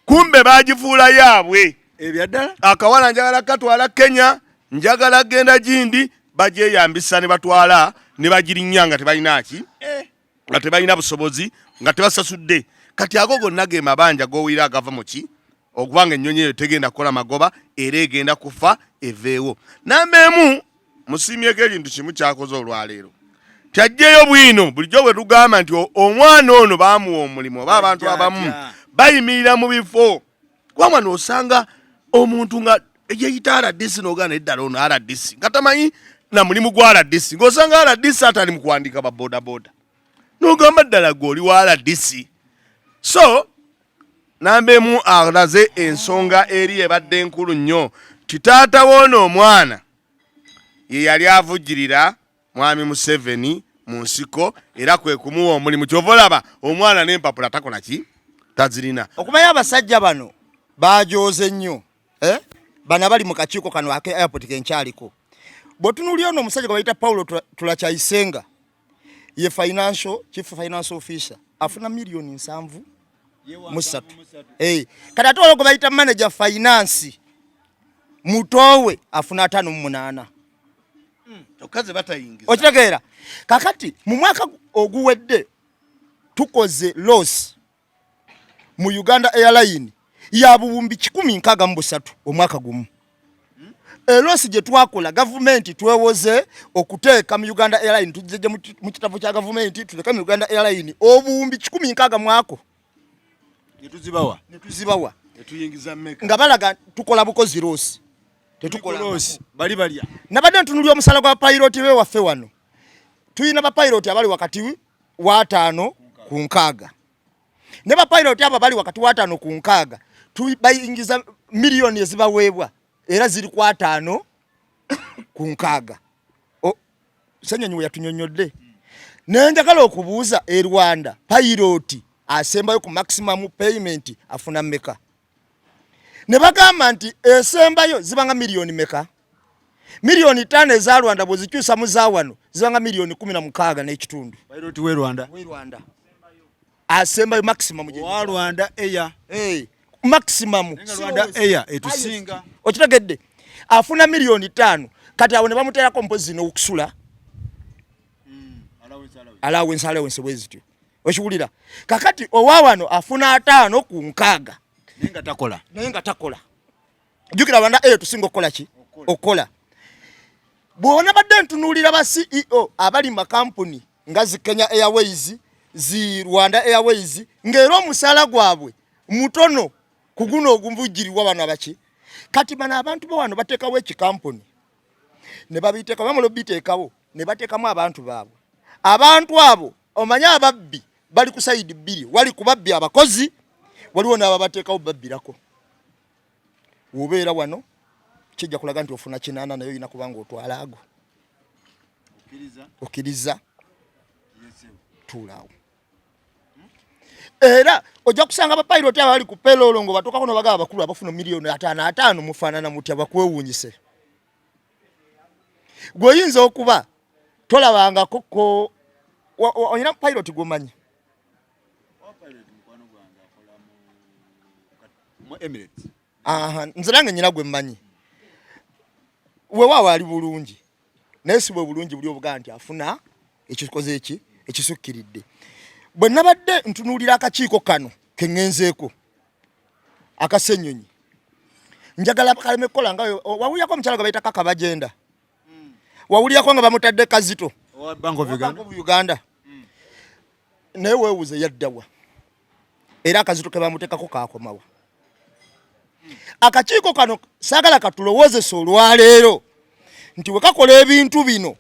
kumbe bagifuula yaabwe ebyaddala akawala njagala katwala Kenya njagala genda gindi bagyeyambisa ne batwala ne bagirinnya nga tebalina ki nga tebalina busobozi nga tebasasudde kati ago gonna ge mabanja gowira agava mu ki okubanga ennyonyi eyo tegenda kukola magoba era egenda kufa eveewo nambeemu musiimyeko ekintu kimu kyakoze olwaleero kyajjeyo bwino bulijjo bwe tugamba nti omwana ono baamuwa omulimu oba abantu abamu bayimirira mu bifo kubanga n'osanga omuntu nga yeyita RDC n'ogana eddala ono RDC nga tamanyi na mulimu gwa RDC ng'osanga RDC atali mu kuwandiika babodaboda n'ogamba ddala gwe oli wa RDC so nambeemu alaze ensonga eri ebadde enkulu nnyo kitaata w'ono omwana ye yali avujjirira mwami Museveni mu nsiko era kwe kumuwa omulimu kyova olaba omwana n'empapula takola ki tazirina okumanya abasajja bano bajooze nnyo bana bali mu kakiiko kano ake airport kenkyaliko Botunuli ono omusajja gwe bayita Paulo Tulakyayisenga ye chief financial officer afuna million 7 kati ate olwo gwe bayita manager finance Mutowe afuna 5 okaze batayingiza okitegeera kakati mu mwaka oguwedde tukoze loss mu Uganda Airline ya buwumbi 163 omwaka gumu. Loss gye twakola government twewoze okuteeka mu Uganda Airline tujje mu kitabu kya government tuleka mu Uganda Airline obuwumbi 160 mwako netuzibawa netuyingiza mmeka nga balaga tukola bukozi loss tetukola loss bali balya nabadde ntunulya omusala gwa pilot we waffe wano tuyina ba pilot abali wakati wa 5 ku 6 ne ba pilot aba bali wakati wa 5 ku 6 tubayingiza milioni ezibaweebwa era ziri kwa 5 ku 6 Ssenyonyi yatunyonyodde nenjagala okubuuza Rwanda pilot asembayo ku maximum payment afuna meka ne bagamba nti esembayo zibanga milioni meka milioni 5 eza Rwanda bozikyusa mu zawano zibanga milioni 16 n'ekitundu pilot we Rwanda asembayo maximum wa Rwanda Air maximum Rwanda Air etusinga okitegedde afuna milioni 5 kati awo ne bamuteerako mpozi n'okusula allowance bwezityo okiwulira kakati owawano afuna 5 ku 6 nenga takola jukira Rwanda Air tusinga okukola ki okola bwona badde ntunuulira ba CEO abali mu makampuni nga zi Kenya Airways zi Rwanda Airways ngero omusala gwabwe mutono kuguno ogumvujjirirwa bano abaki kati bana abantu bo wano bateekawo ekikampuni ne babiteeka bamalo biteekawo ne bateekamu abantu baabwe abantu abo omanya ababbi bali ku side bbiri wali kubabbi abakozi waliwo n'aba bateekawo babbirako wobeera wano kijja kulaga nti ofuna 8 nayo ina kubanga otwala ago okiriza tulaawo era ojja kusanga ba pilot abali ku payroll ngo batoka kono bagaba bakulu abafuna milioni 5 mufanana mutya bakwewunyise gwoyinza okuba tolabanga koko oyina pilot gomanyi mu Emirates nzirange nyina gwe mmanyi wewa ali bulungi naye si bwe bulungi buli obuga nti afuna ekikoze eki ekisukkiridde bwe nabadde ntunuulira akakiiko kano kengenzeeko akasennyonyi njagala kaleme kola nga wawulirako omukyala gwe bayita Kakabagenda wawulirako nga bamutadde Kazito Bank of Uganda naye weewuze yaddawa era akazito ke bamuteekako kaakomawa akakiiko kano saagala katulowoozesa olwaleero nti we kakola ebintu bino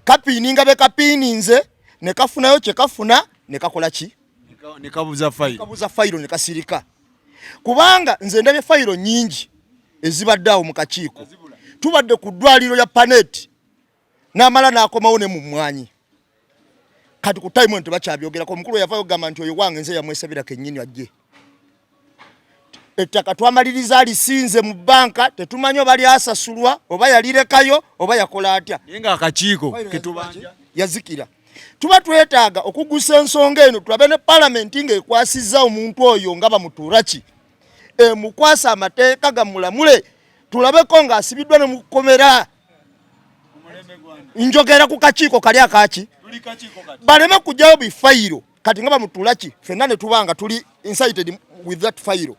kapiininga be kapiininze ne kafunayo kye kafuna ne kakola ki ne kabuza fayiro ne kasirika kubanga nze ndabye fayiro nyingi ezibadde awo mu kakiiko tubadde ku ddwaliro ya Panet n'amala n'akomawo ne mu mmwanyi kati ku time ente bakyabyogera omukulu yavayo gamba nti oyo wange nze yamwesabira kennyini ajje ettaka twamaliriza alisinze mu banka tetumanyi oba lyasasulwa oba yalirekayo oba yakola atya nga akakiiko ketubanja yazikira tuba twetaaga okugusa ensonga eno tulabe ne palamenti ng'ekwasizza omuntu oyo nga bamutuula ki emukwasa amateeka gamulamule tulabeko ng'asibiddwa ne mukomera njogera ku kakiiko kali akaki baleme kujjayo bifayiro kati nga bamutuula ki ffenna ne tubanga tuli incited with that file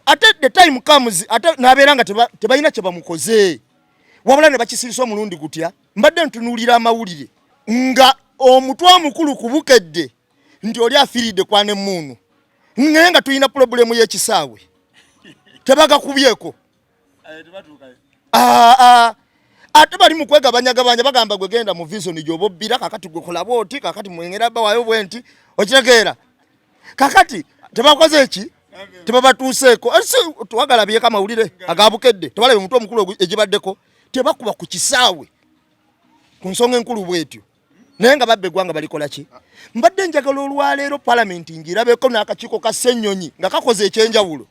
ate the time comes ate nabeera nga tebalina kye bamukoze wabula ne bakisirisa omulundi gutya mbadde ntunuulira amawulire nga omutwe omukulu kubukedde nti oli afiiridde kwane mmuunu naye nga tulina pulobulemu y'ekisaawe tebagakubyeko ate bali mu kwegabanyagabanya bagamba gwe genda mu vision gy'obobbira kakati gwe kola bwoti kakati mwengera bawayo bwenti okitegeera kakati tebakoze eki tebabatuuseeko twagala byeko amawulire agabukedde tebalabe omutwe omukulu egibaddeko tebakuba ku kisaawe ku nsonga enkulu bwetyo naye nga babbe eggwanga balikola ki mbadde njagala olwaleero palamenti ngirabeko n'akakiiko ka Ssennyonyi nga kakoze ekyenjawulo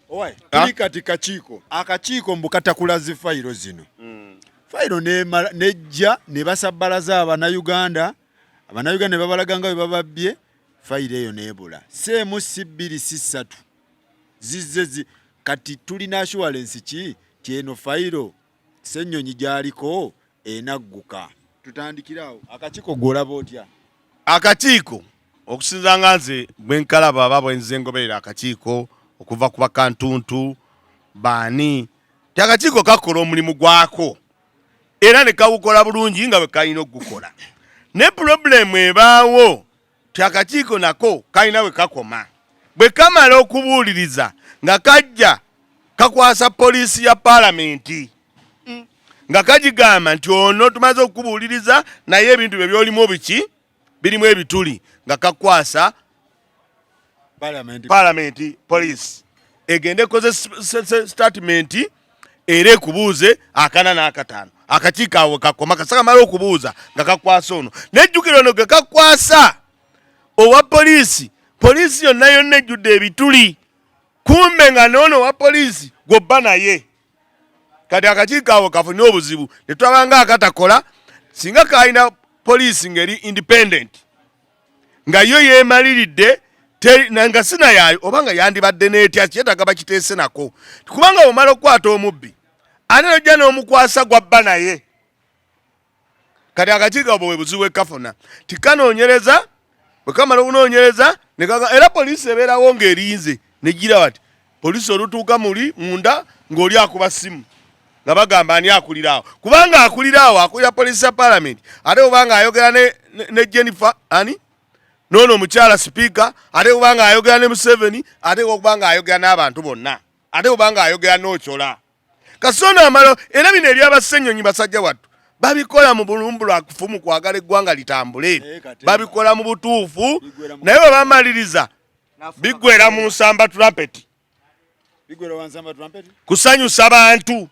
tuli kati kakiiko akakiiko mbu katakula zifayiro zino fayiro nejja ne basabbalaza Abannayuganda ne babalaga nga bwe bababbye fayiro eyo neebula seemu si bbiri si ssatu zizze kati tulina assurance ki tieno fayiro Ssennyonyi gy'aliko enagguka tutandikirawo akakiiko gw'olaba otya akakiiko okusinza nga nze bwenkalaba aba bwenze ngoberera akakiiko okuva ku bakantuntu baani ti akakiiko kakola omulimu gwako era ne kawukola bulungi nga bwe kalina okugukola ne pulobulemu ebaawo ti akakiiko nako kalina bwe kakoma bwe kamala okubuuliriza nga kajja kakwasa poliisi ya paalamenti nga kagigamba nti ono tumaze okubuuliriza naye ebintu bye byolimu biki birimu ebituli nga kakwasa paalamenti poliisi egende koze statement era ekubuuze akana n'akataano akakiiko awo kakoma kasaka mala okubuuza nga kakwasa ono nejjukira ono ge kakwasa owa poliisi yonna ejjudde ebituli kumbe nga noono owa poliisi gw'obba naye kati akakiiko awo kafune obuzibu ne twabanga akatakola singa kalina poliisi ngeri independent nga yo yeemaliridde nga sinayayo oba nga yandibadde n'etya kyetaaga bakiteese nako kubanga omala okukwata omubbi ate nojja n'omukwasa gw'abba naye kati akakiiko awo bwe buzibu ekafuna tikanoonyereza bwe kamala okunoonyereza era poliisi ebeerawo ng'erinze negira bati poliisi olutuuka muli munda ng'oli akuba simu nga bagamba ani akuliraawo kubanga akuliraawo akulira poliisi ya paalamenti ate obanga ayogera ne Jennifer ani noono omukyala sipiika ate obanga ayogera ne Museveni ate obanga ayogera n'abantu bonna ate obanga ayogera n'okyola kasono amalo era bino ebyabassennyonyi basajja wattu babikola mu bulumbulwakufu mu kwagala eggwanga litambule babikola mu butuufu naye bwe bamaliriza bigwera mu nsamba tulampeti kusanyusa bantu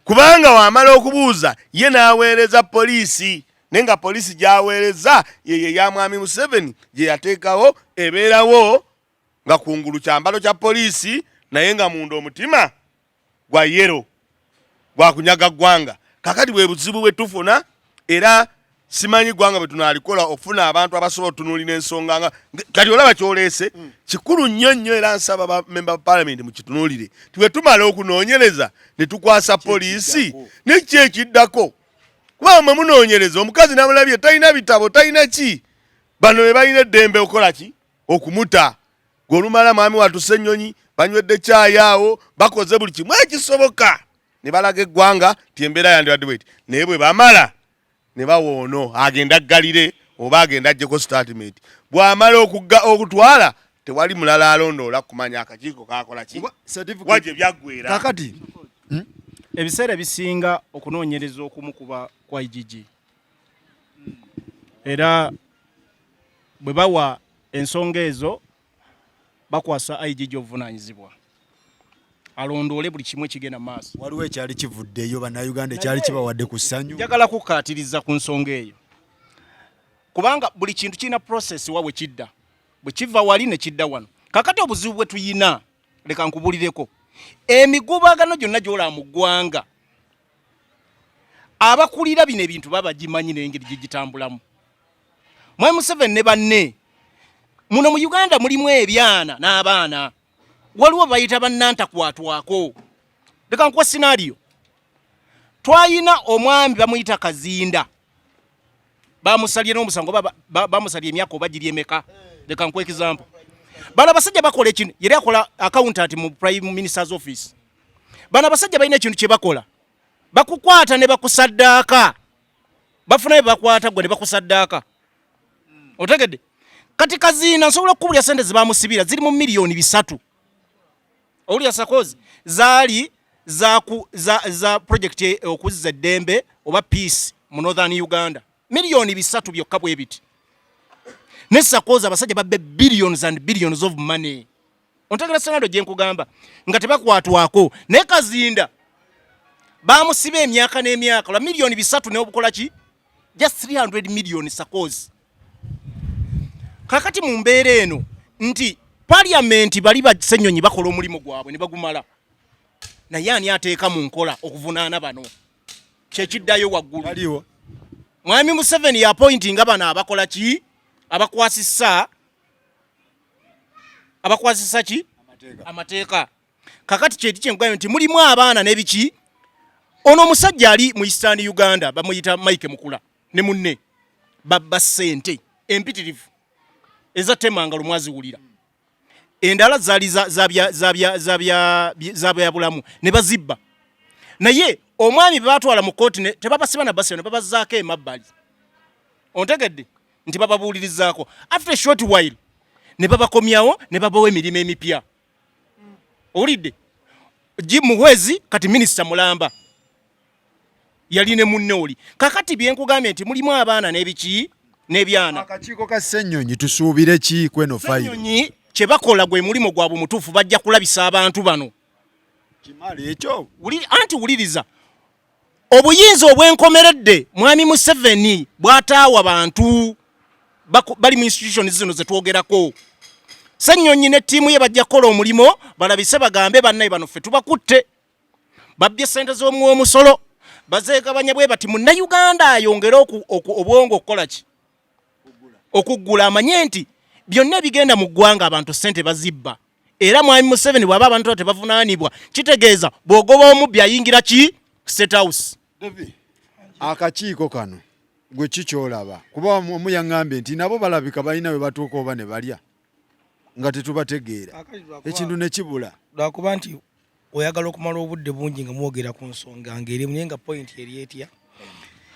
kubanga wamala okubuuza ye n'aweereza poliisi naye nga poliisi gy'aweereza yeye ya mwami Museveni gye yateekawo ebeerawo nga kungulu kyambalo kya poliisi naye nga munda omutima gwa yero gwa kunyaga ggwanga kakati bwe buzibu bwe tufuna era simanyi ggwanga bwe tunaalikola okufuna abantu abasobola otunuulira ensonga nga kati olaba kyoleese kikulu nnyo era nsaba bamemba ba paalamenti mu kitunuulire tibwe tumala okunoonyereza ne tukwasa poliisi neki ekiddako kuba mwe munoonyereza omukazi namulabye talina bitabo talina ki bano be balina eddembe okukola ki okumuta gw'olumala mwami wattu Ssennyonyi banywedde caayi awo bakoze buli kimu ekisoboka ne balaga eggwanga ti embeera yandibadde bweti naye bwe bamala ne bawoono agenda aggalire oba agenda aggyeko statement bw'amala okutwala tewali mulala alondoola kumanya akakiiko kakola ki wagye byaggwera kakati ebiseera ebisinga okunoonyereza okumu kuba kwa IGG era bwe bawa ensonga ezo bakwasa IGG obuvunaanyizibwa alondoole buli kimu ekigenda mu maaso. Waliwo ekyali kivuddeyo bannayuganda ekyali kibawadde ku ssanyu. Njagala kukaatiriza ku nsonga eyo kubanga buli kintu kirina process wa bwe kidda bwe kiva wali ne kidda wano. Kakati obuzibu bwe tuyina leka nkubulireko emigubagano gyonna gy'olaba mu ggwanga abakulira bino ebintu babagimanyi n'engeri gye gitambulamu. Mwami Museveni ne banne muno mu Uganda mulimu ebyana n'abaana waliwo bayita bannantakwatwako. Leka nkuwa scenario. Twayina omwami bamuyita Kazinda bamusalye n'omusango bamusalye emyaka oba giri emeka. Leka nkuwa example. Bana basajja bakola ekintu yali akola accountant mu Prime Minister's Office. Bana basajja balina ekintu kye bakola bakukwata ne bakusaddaaka bafuna bakwata gwe ne bakusaddaaka. Otegedde kati Kazinda nsobola okukubulya sente zibamusibira ziri mu milioni 3. Olya sakozi zaali za project okuzza eddembe oba peace mu Northern Uganda milioni 3 byokka bwe biti. Ne sakozi abasajja babbe billions and billions of money. Ontegera sanado gye nkugamba nga tebakwatwako ne Kazinda bamusibe emyaka n'emyaka la milioni 3 ne obukola ki just 300 million sakozi. Kakati mu mbeera eno nti parliament bali ba Ssennyonyi bakola omulimu gwabwe ne bagumala naye ani ateeka mu nkola okuvunaana bano. kyekiddayo waggulu. Mwami Museveni ya appointinga bano abakola ki abakwasisa ki amateeka. Kakati kyeti kyenkugambye nti mulimu abaana n'ebiki. Ono omusajja ali mu Eastern Uganda bamuyita Mike Mukula ne munne babba ssente empitirivu ezatemanga lumwaziwulira. Endala zaali zabya bulamu ne bazibba. Naye omwami batwala mu kooti ne tebabasiba na basi ne babazaako emabbali. Ontegedde nti bababuulirizaako. After a short while ne babakomyawo ne babawa emirimu emipya. Owulidde? Muhwezi kati minisita Mulamba yali ne munne oli. Kakati byenkugambye nti mulimu abaana n'ebiki n'ebyana. Akakiiko ka Ssennyonyi tusuubire ki kweno fayiro? Ssennyonyi kye bakola gwe mulimo gwabwe mutuufu bajja kulabisa abantu bano. Kimali ekyo. Anti wuliriza. Obuyinza obwenkomeredde mwami Museveni bw'ataawa bantu bali mu institutions zino ze twogerako. Ssennyonyi ne ttiimu ye bajja kukola omulimo balabise bagambe bannaye bano ffe tubakutte. Babbye ssente z'omusolo bazeegabanya bwe bati Munnayuganda ayongere obwongo okukola ki? Okuggula amanye nti byonna ebigenda mu ggwanga abantu ssente bazibba. Era mwami Museveni bw'aba abantu tebavunaanibwa kitegeeza bw'ogoba omubbi ayingira ki? State House. Akakiiko kano gwe kikyolaba kuba omuyaŋŋambye nti nabo balabika balina we batuuka oba ne balya nga tetubategeera ekintu ne kibula. Lwakuba nti oyagala okumala obudde bungi nga mwogera ku nsonga ng'erimu naye nga point eri etya.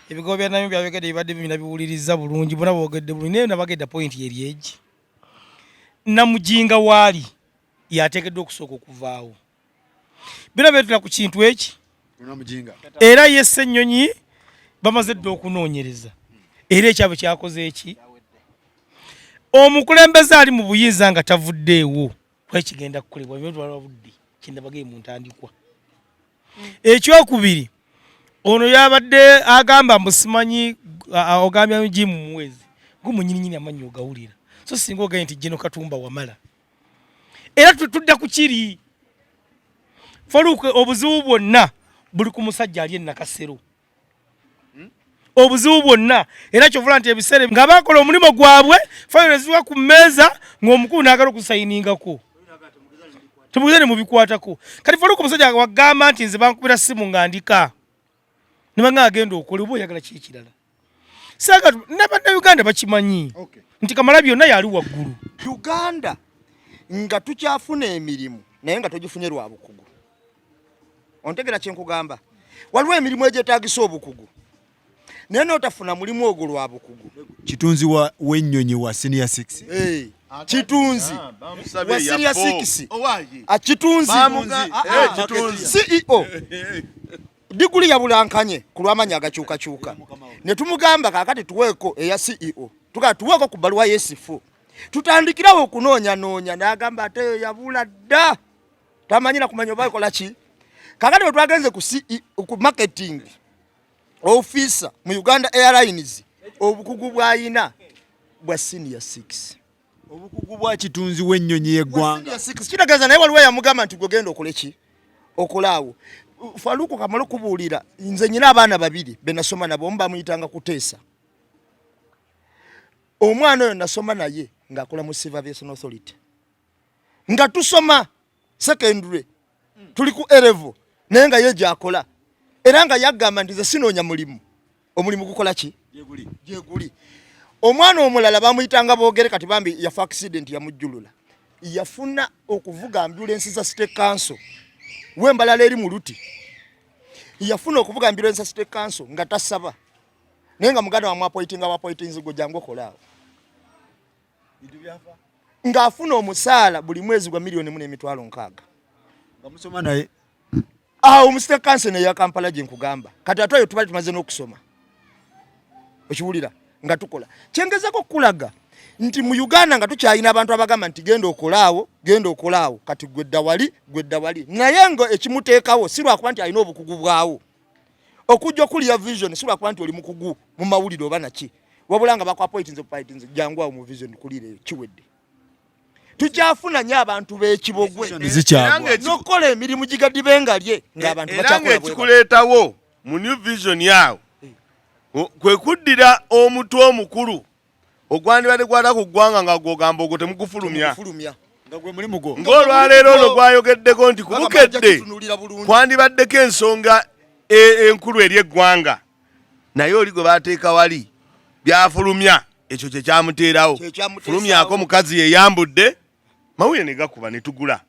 Ebigambo bya Namibia byabegedde bibadde binabiwuliriza bulungi bona boogedde bulungi naye nabagedda point eri egi. Namujinga waali yateekeddwa okusooka okuvaawo. Bino byetula ku kintu eki. Era ye Ssennyonyi bamaze dda okunoonyereza. Era ekyabwe kyakoze eki. Omukulembeze ali mu buyinza nga tavuddeewo kwekigenda kukolebwa byetwala budde kindabage mu ntandikwa. Ekyokubiri ono yabadde agamba musimanyi ogambya Jim Muwezi gumunyininyini amanyi ogawulira. So singa ogaye nti Jeno Katumba wamala. Era tudda ku kiri. Faluke obuzibu bwonna buli ku musajja ali Nakasero. Obuzibu bwonna era kyovula nti ebiseere nga bakola omulimo gwabwe fayiro eziwa ku mmeeza ng'omukulu n'agala okusayiningako. Tubuzane mu bikwatako. Kati faluke omusajja wagamba nti nze bankubira simu ng'andika. Ne banga agenda okola oba oyagala ki ekirala. Saaga Uganda bakimanyi. Nti Kamala byonna yali waggulu. Uganda nga tukyafuna emirimu naye nga togifunye lwa bukugu. Ontegera kyenkugamba. Waliwo emirimu egyetaagisa obukugu. Naye n'otafuna mulimu ogwo lwa bukugu. Kitunzi w'ennyonyi wa senior 6. Kitunzi wa senior 6. Kitunzi. CEO. Diguli ya bulankanye ku lw'amannya agakyukakyuka. Ne tumugamba kaakati tuweeko eya CEO. Tuweeko ku bbaluwa y'esifu. Tutandikirawo okunoonya n'agamba ate yabula dda. Tamanyira kumanya oba ikola ki. Kakati bwe twagenze ku marketing officer mu Uganda Airlines obukugu bw'ayina bwa senior 6. Obukugu bwa kitunzi w'ennyonyi y'eggwanga. Kitegeeza naye waliwo yamugamba nti gwegenda okole ki? Okolaawo. Faluku kamala okubuulira nze nyina abaana babiri be nasoma nabo omu bamuyitanga Kuteesa. Omwana oyo nasoma naye ng'akola mu Civil Aviation Authority. Nga tusoma secondary tuli ku A-level naye nga ye gy'akola. Era nga yagamba nti ze sinoonya mulimu. Omulimu gukola ki? Gyeguli. Omwana omulala bamuyitanga boogere kati bambi yafa accident yamujjulula. Yafuna okuvuga ambulance za State Council. Wembalala eri mu Luti. Yafuna okuvuga ambulance za State Council nga tasaba. Naye nga muganda wamwapoitinga go jangu okolaawo. Ng'afuna omusaala buli mwezi gwa $1,600,000. Ngamusoma naye. State Council ne ya Kampala gye nkugamba. Kati atwayo tubali tumaze n'okusoma. Okiwulira nga tukola. Kyengezako kulaga nti mu Uganda nga tukyayina abantu abagamba nti genda okolaawo kati gwedda wali naye ngo ekimuteekawo si lwakuba nti alina obukugu bwawo okujja okuliya vision si lwakuba nti oli mukugu mu mawulire oba naki wabula nga bakwapoitinze jangu awo mu vision kulire kiwedde tukyafuna nnyo abantu b'ekibogwe nokola emirimu gigaddi bengalye ng'abantu bakyakola ekikuleetawo mu new vision yawo kwe kuddira omutwe omukulu ogwandibadde gwata ku ggwanga nga gwogamba ogwo temugufulumya ng'olwaleero olwo gwayogeddeko nti kubukedde kwandibaddeko ensonga enkulu eri eggwanga naye oli gwe baateeka wali byafulumya ekyo kye kyamuteerawo fulumyako mukazi yeyambudde mawulire ne gakuba ne tugula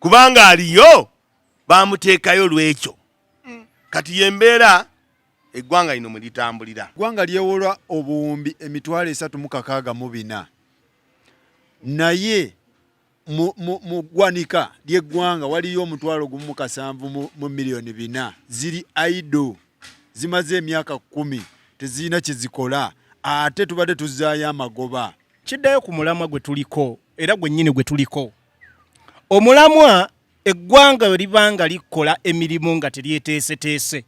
kubanga aliyo baamuteekayo lwekyo kati yembeera eggwanga lino mwe litambulira. Eggwanga lyewolwa obuwumbi 364 naye mu ggwanika ly'eggwanga waliyo 1,700,000 ziri aido zimaze emyaka 10 tezirina kye zikola ate tubadde tuzaayo amagoba. Kiddayo ku mulamwa gwe tuliko era gwennyini gwe tuliko. Omulamwa eggwanga bwe libanga likola emirimu nga teryeteeseteese.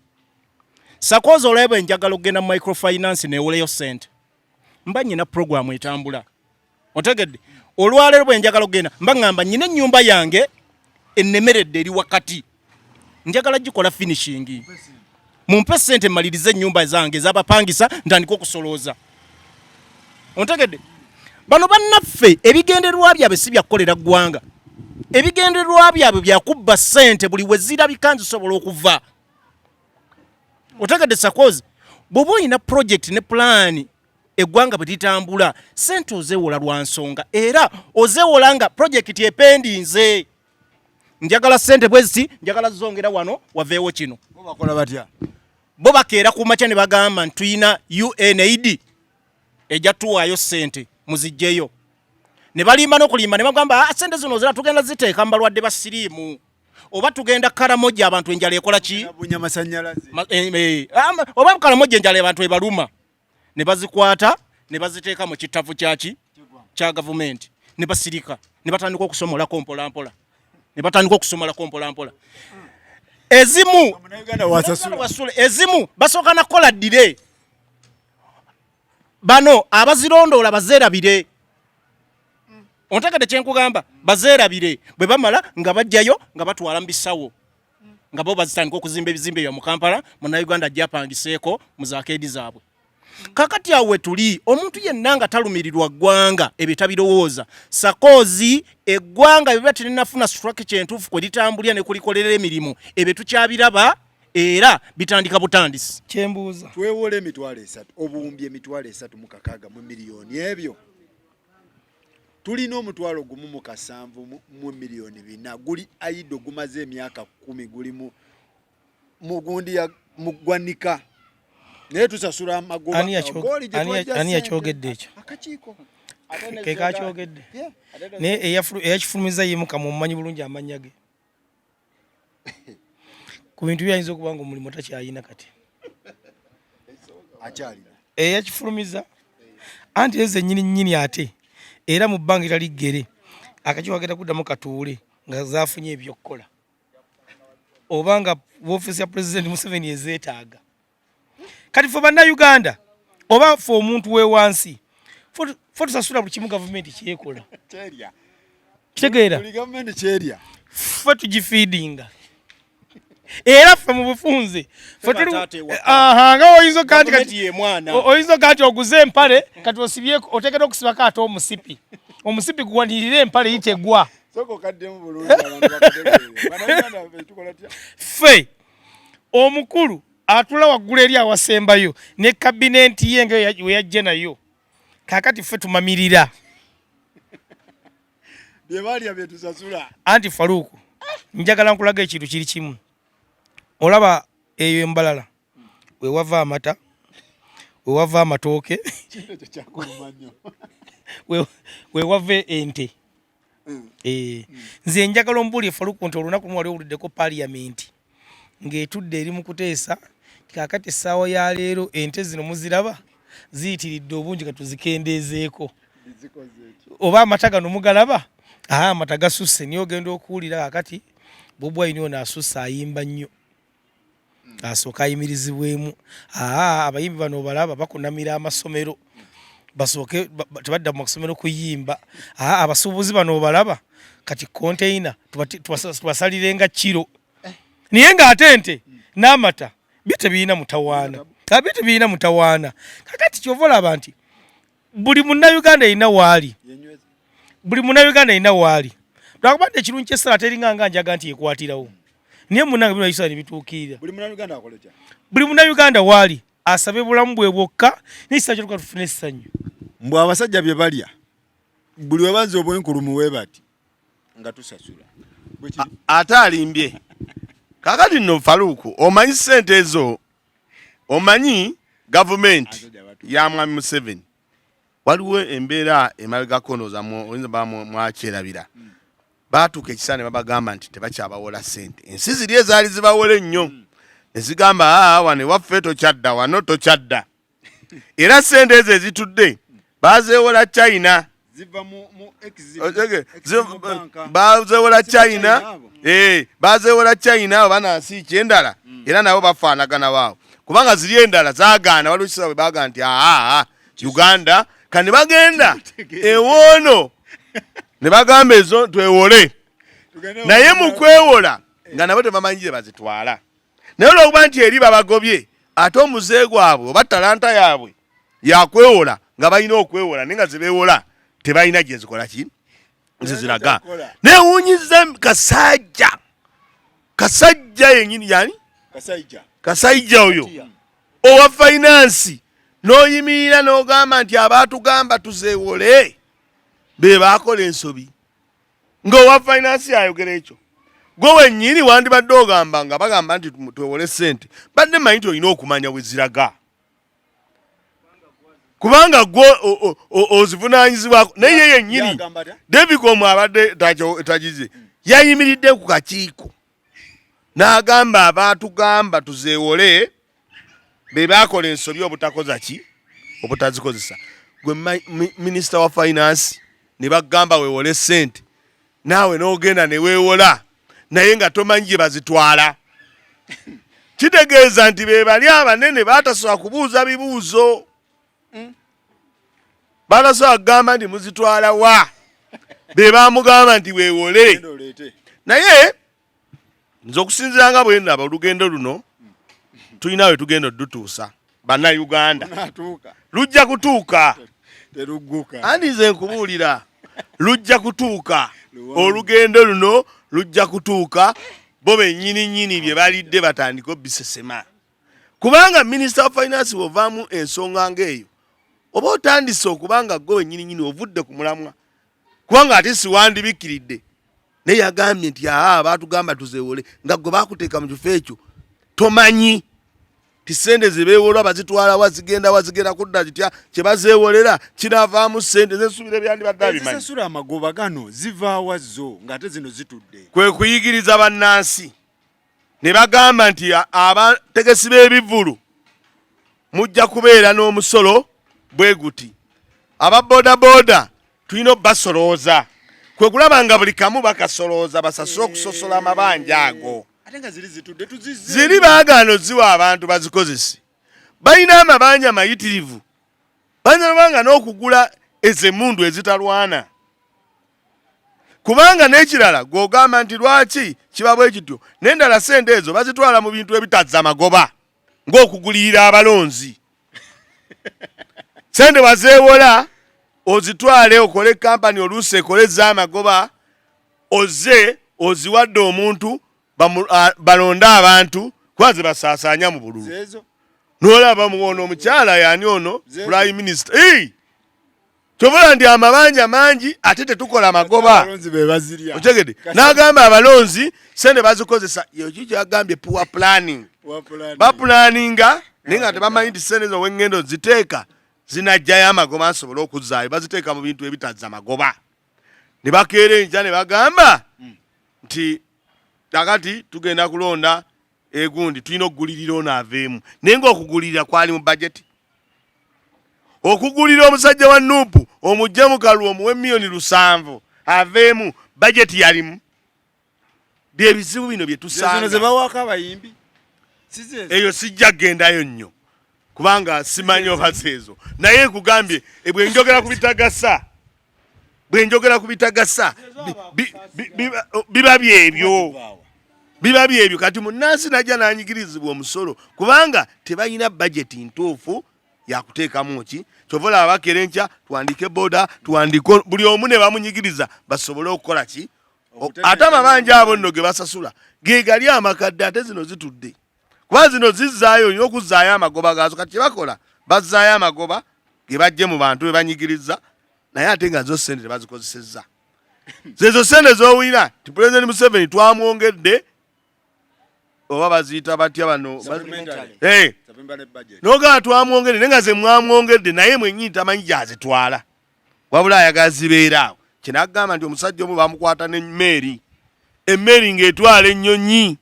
Sakozi olwebwe njagala okugenda mu microfinance neewoleyo ssente. Mba nnyina programu etambula. Otegedde? Olwaleero bwe njagala okugenda mba ngamba nnyina ennyumba yange ennemeredde eri wakati. Njagala gikola finishing. Mumpe ssente mmalirize ennyumba zange ez'abapangisa ntandika okusolooza. Otegedde? Bano bannaffe ebigendererwa byabwe si byakukolera ggwanga. Ebigendererwa byabwe byakubba ssente buli we zirabika nzisobola okuva. Otegedde Sakozi? Bw'oba olina project ne plan eggwanga bwe litambula ssente ozeewola lwa nsonga era ozeewola nga project ependinze. Njagala ssente bwe ziti njagala zongera wano waveewo kino. Bo bakola batya? Bo bakeera ku makya ne bagamba nti tulina UNAID ejja tuwaayo ssente muzijjeyo. Ne balimba n'okulimba ne bagamba ssente zino zira tugenda ziteeka mu balwadde ba siriimu oba tugenda Karamoja abantu enjala ekola ki? Bunya masannyalaze. Oba Karamoja enjala abantu ebaluma. Ne bazikwata ne baziteeka mu kitavu kyaki kya gavumenti ne basirika ne batandika okusomola kompola mpola. Ne batandika okusomola kompola mpola. Ezimu ezimu basooka na kola ddire. Bano abazirondoola bazeerabire. Ontegedde kye nkugamba bazeerabire bwe bamala nga bajjayo nga batwala mu bisawo nga bo bazitandika okuzimba ebizimbe bya mu Kampala Munnayuganda ajjapangiseeko mu zaakeedi zaabwe. Kakati awe tuli omuntu yenna nga talumirirwa ggwanga ebyo tabirowooza. Sakozi eggwanga bwe batinafuna structure entuufu kwe litambulira ne kulikolera emirimu ebyo tukyabiraba era bitandika butandisi. Kyembuuza twewole 3 obuwumbi 360,000,000 ebyo tulina 1,700,000 guli aido gumaze emyaka 10 guli mu gundi ya muggwanika naye tusasula amagoba. Ani yakyogedde ekyo? Akakiiko ke kakyogedde naye eyakifulumiza yemu kamumanyi bulungi amanya ge ku bintu byayinza okuba nga omulimu takyayina kati akyalina eyakifulumiza anti eze nnyini ate era mu bbanga etali ggere akakiiko kagenda kuddamu katuule nga zaafunye ebyokkola oba nga woofiisi ya Pulezidenti Museveni ezeetaaga. Kati ffe bannayuganda oba ffe omuntu wewansi ffe tusasula buli kimu gavumenti kyekola. Kitegeera? Ffe tugifiidinga era ffe mu bufunze nga oyinza okati oguze empale kati osibyeko oteekera okusibako ate omusipi. Omusipi guwanirira empale yitegwa. Ffe omukulu atula waggulu eri awasembayo ne kabinenti ye nga we yajje nayo kakati ffe tumamirira byebalya byetusasula. Anti Faruku njagala nkulaga ekintu kiri kimu. Olaba eyo embalala we wava amata we wava amatooke we wava ente. Nze njagala ombulye Faruku nti olunaku lumu wali owuliddeko Parliament ng'etudde eri mu kuteesa kakati essaawa ya leero ente zino muziraba ziyitiridde obungi nga tuzikendeezeeko. Oba amata gano mugalaba? Amata gasusse niyo ogenda okuwulira kakati Bobi Wine ono asusse ayimba nnyo. Asooka ayimirizibwemu. Abayimbi bano obalaba bakunamira amasomero basooke tebadda mu masomero kuyimba. Abasuubuzi bano obalaba kati container tubasalirenga kiro. Niye ng'ate ente n'amata bite biina mutawaana abite biina mutawaana kakati kyovola abantu buli munnayuganda ina waali buli munnayuganda ina waali lwakubadde ekirungi ky'essala teringanga njaga nti yekwatirawo niye munnange bino isala nebituukirira buli munnayuganda waali asabe bulamu bwe bwokka n'ekisa kyotuka tufune essanyu mbwe abasajja bye balya buli webanze obwenkulumu we bati nga tusasula ate alimbye kakati nno Faluku omanyi ssente ezo omanyi gavumenti ya mwami Museveni waliwo embeera emabegako oyinza baba mwakyerabira baatuuka ekisa ne babagamba nti tebakyabawola ssente ensi ziri ezaali zibawola ennyo ne zigamba wane waffe tokyadda wano tokyadda era ssente ezo ezitudde bazeewola China bazeewola China bazeewola China oba nansi kyendala era nabo bafaanagana waawo kubanga ziri endala zaagaana waliwo kisa bwe baagana nti Uganda kani bagenda ewoono ne bagamba ezo twewole naye mu kwewola nga nabo tebamanyire bazitwala naye olwokuba nti eri babagobye ate omuze gwabwe oba talanta yaabwe yakwewola nga balina okwewola naye nga zibeewola tebalina gye zikola ki ziziraga newuunyiza kasajja yenyini yani kasajja oyo owa finance n'oyimirira n'ogamba nti abaatugamba tuzeewole be baakola ensobi ng'owa finance ayogera ekyo gwe wennyini wandibadde ogamba nga bagamba nti twewole ssente badde manyi nti olina okumanya we ziraga kubanga gwe ozivunaanyizibwako naye ye yennyini David abadde tagize yayimiridde ku kakiiko n'agamba abaatugamba tuzeewole be baakola ensobi obutakoza ki obutazikozesa gwe minisita wa finance ne bagamba weewole ssente naawe n'ogenda ne weewola naye nga tomanyi gye bazitwala kitegeeza nti be bali abanene baatasobola kubuuza bibuuzo baatasobola kugamba nti muzitwala wa be baamugamba nti weewole naye nze okusinziira nga bwe ndaba olugendo luno tulina we tugenda odutuusa bannayuganda lujja kutuuka andi nze nkubuulira lujja kutuuka olugendo luno lujja kutuuka bo bennyini bye balidde batandika obisesema kubanga minisita wa finance bw'ovaamu ensonga ng'eyo oba otandise okubanga gwe wennyini ovudde ku mulamwa kubanga ate siwandibikiridde naye yagambye nti baatugamba tuzeewole nga gwe baakuteeka mu kifo ekyo tomanyi ti ssente zebeewolwa bazitwala wazigenda kudda kitya kye bazeewolera kinaavaamu ssente zesuubira ebyandibadde abimanyi zisasula amagoba gano zivaawa zo ng'ate zino zitudde kwe kuyigiriza bannansi ne bagamba nti abategesi b'ebivvulu mujja kubeera n'omusolo bwe guti ababoodaboda tulina obbasolooza kwe kulaba nga buli kamu bakasolooza basasule okusosola amabanja ago ziri baagaano ziwa abantu bazikozese balina amabanja mayitirivu banyalabanga n'okugula ez'emmundu ezitalwana kubanga n'ekirala gw'ogamba nti lwaki kiba bwe kityo n'endala ssente ezo bazitwala mu bintu ebitazza amagoba ng'okugulirira abalonzi ssente wazeewola ozitwale okole kampani oluusi ekole z'amagoba oze oziwadde omuntu balonde abantu kwaze basaasaanya mu bululu n'olaba muwono omukyala yani ono prime minister kyobola ndi amabanja mangi ate tetukola amagoba otegedde n'agamba abalonzi sente bazikozesa yeki kyagambye poor planning bapulaninga naye nga tebamanyi nti sente ezo wengendo ziteeka zinajjayo amagoba nsobole okuzaayo baziteeka mu bintu ebitazza amagoba ne bakeera enkya ne bagamba nti kakati tugenda kulonda egundi tulina okugulirira ono aveemu naye ngaokugulirira kwali mu bajeti okugulira omusajja wa Nuupu omujje mu kalulu omuwe $7,000,000 aveemu bajeti yalimu byebizibu bino bye tusanga eyo sijja gendayo nnyo kubanga simanyi obaze ezo naye nkugambye bwenjogera ku bitagasa biba byebyo biba byebyo kati munnansi najja n'anyigirizibwa omusolo kubanga tebalina budget ntuufu yakuteekamu ki kyovola abakere nkya tuwandike boda tuwandike buli omu ne bamunyigiriza basobole okukola ki ate amabanja abo nno ge basasula ge gali amakadde ate zino zitudde kuba zino zizzaayo olina okuzzaayo amagoba gaazo kati kyebakola bazzaayo amagoba ge bajje mu bantu be banyigiriza naye ate nga zo sente tebazikozesezza zezo sente z'owulira ti President Museveni twamwongedde oba baziyita batya bano nogaa twamwongedde naye nga ze mwamwongedde naye mwennyini tamanyi gyazitwala wabula ayagala zibeeraawo kinagamba nti omusajja omu bamukwata n'emmeeri emmeeri ng'etwala ennyonyi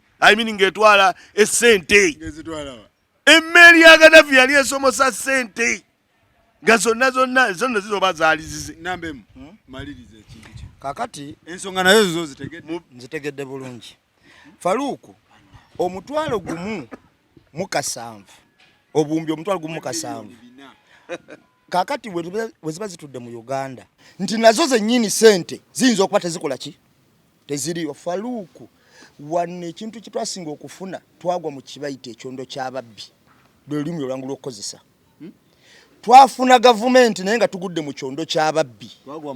ng'etwala essente emmeeri ya Gaddafi yali esomosa ssente nga zonna zizoba zaali zize maliriza ekintu kyo kakati ensonga nayo zo nzitegedde bulungi Faluku omutwalo gumu mu kasanvu obumbi omutwalo gumu mu kasanvu kakati we ziba zitudde mu Uganda nti nazo zennyini sente ziyinza okuba tezikola ki teziriyo Faluku wanne ekintu kitwasinga okufuna twagwa mu kibayita ekyondo ky'ababbi lwe lumu olwangu lw'okukozesa twafuna gavumenti naye nga tugudde mu kyondo ky'ababbi twagwa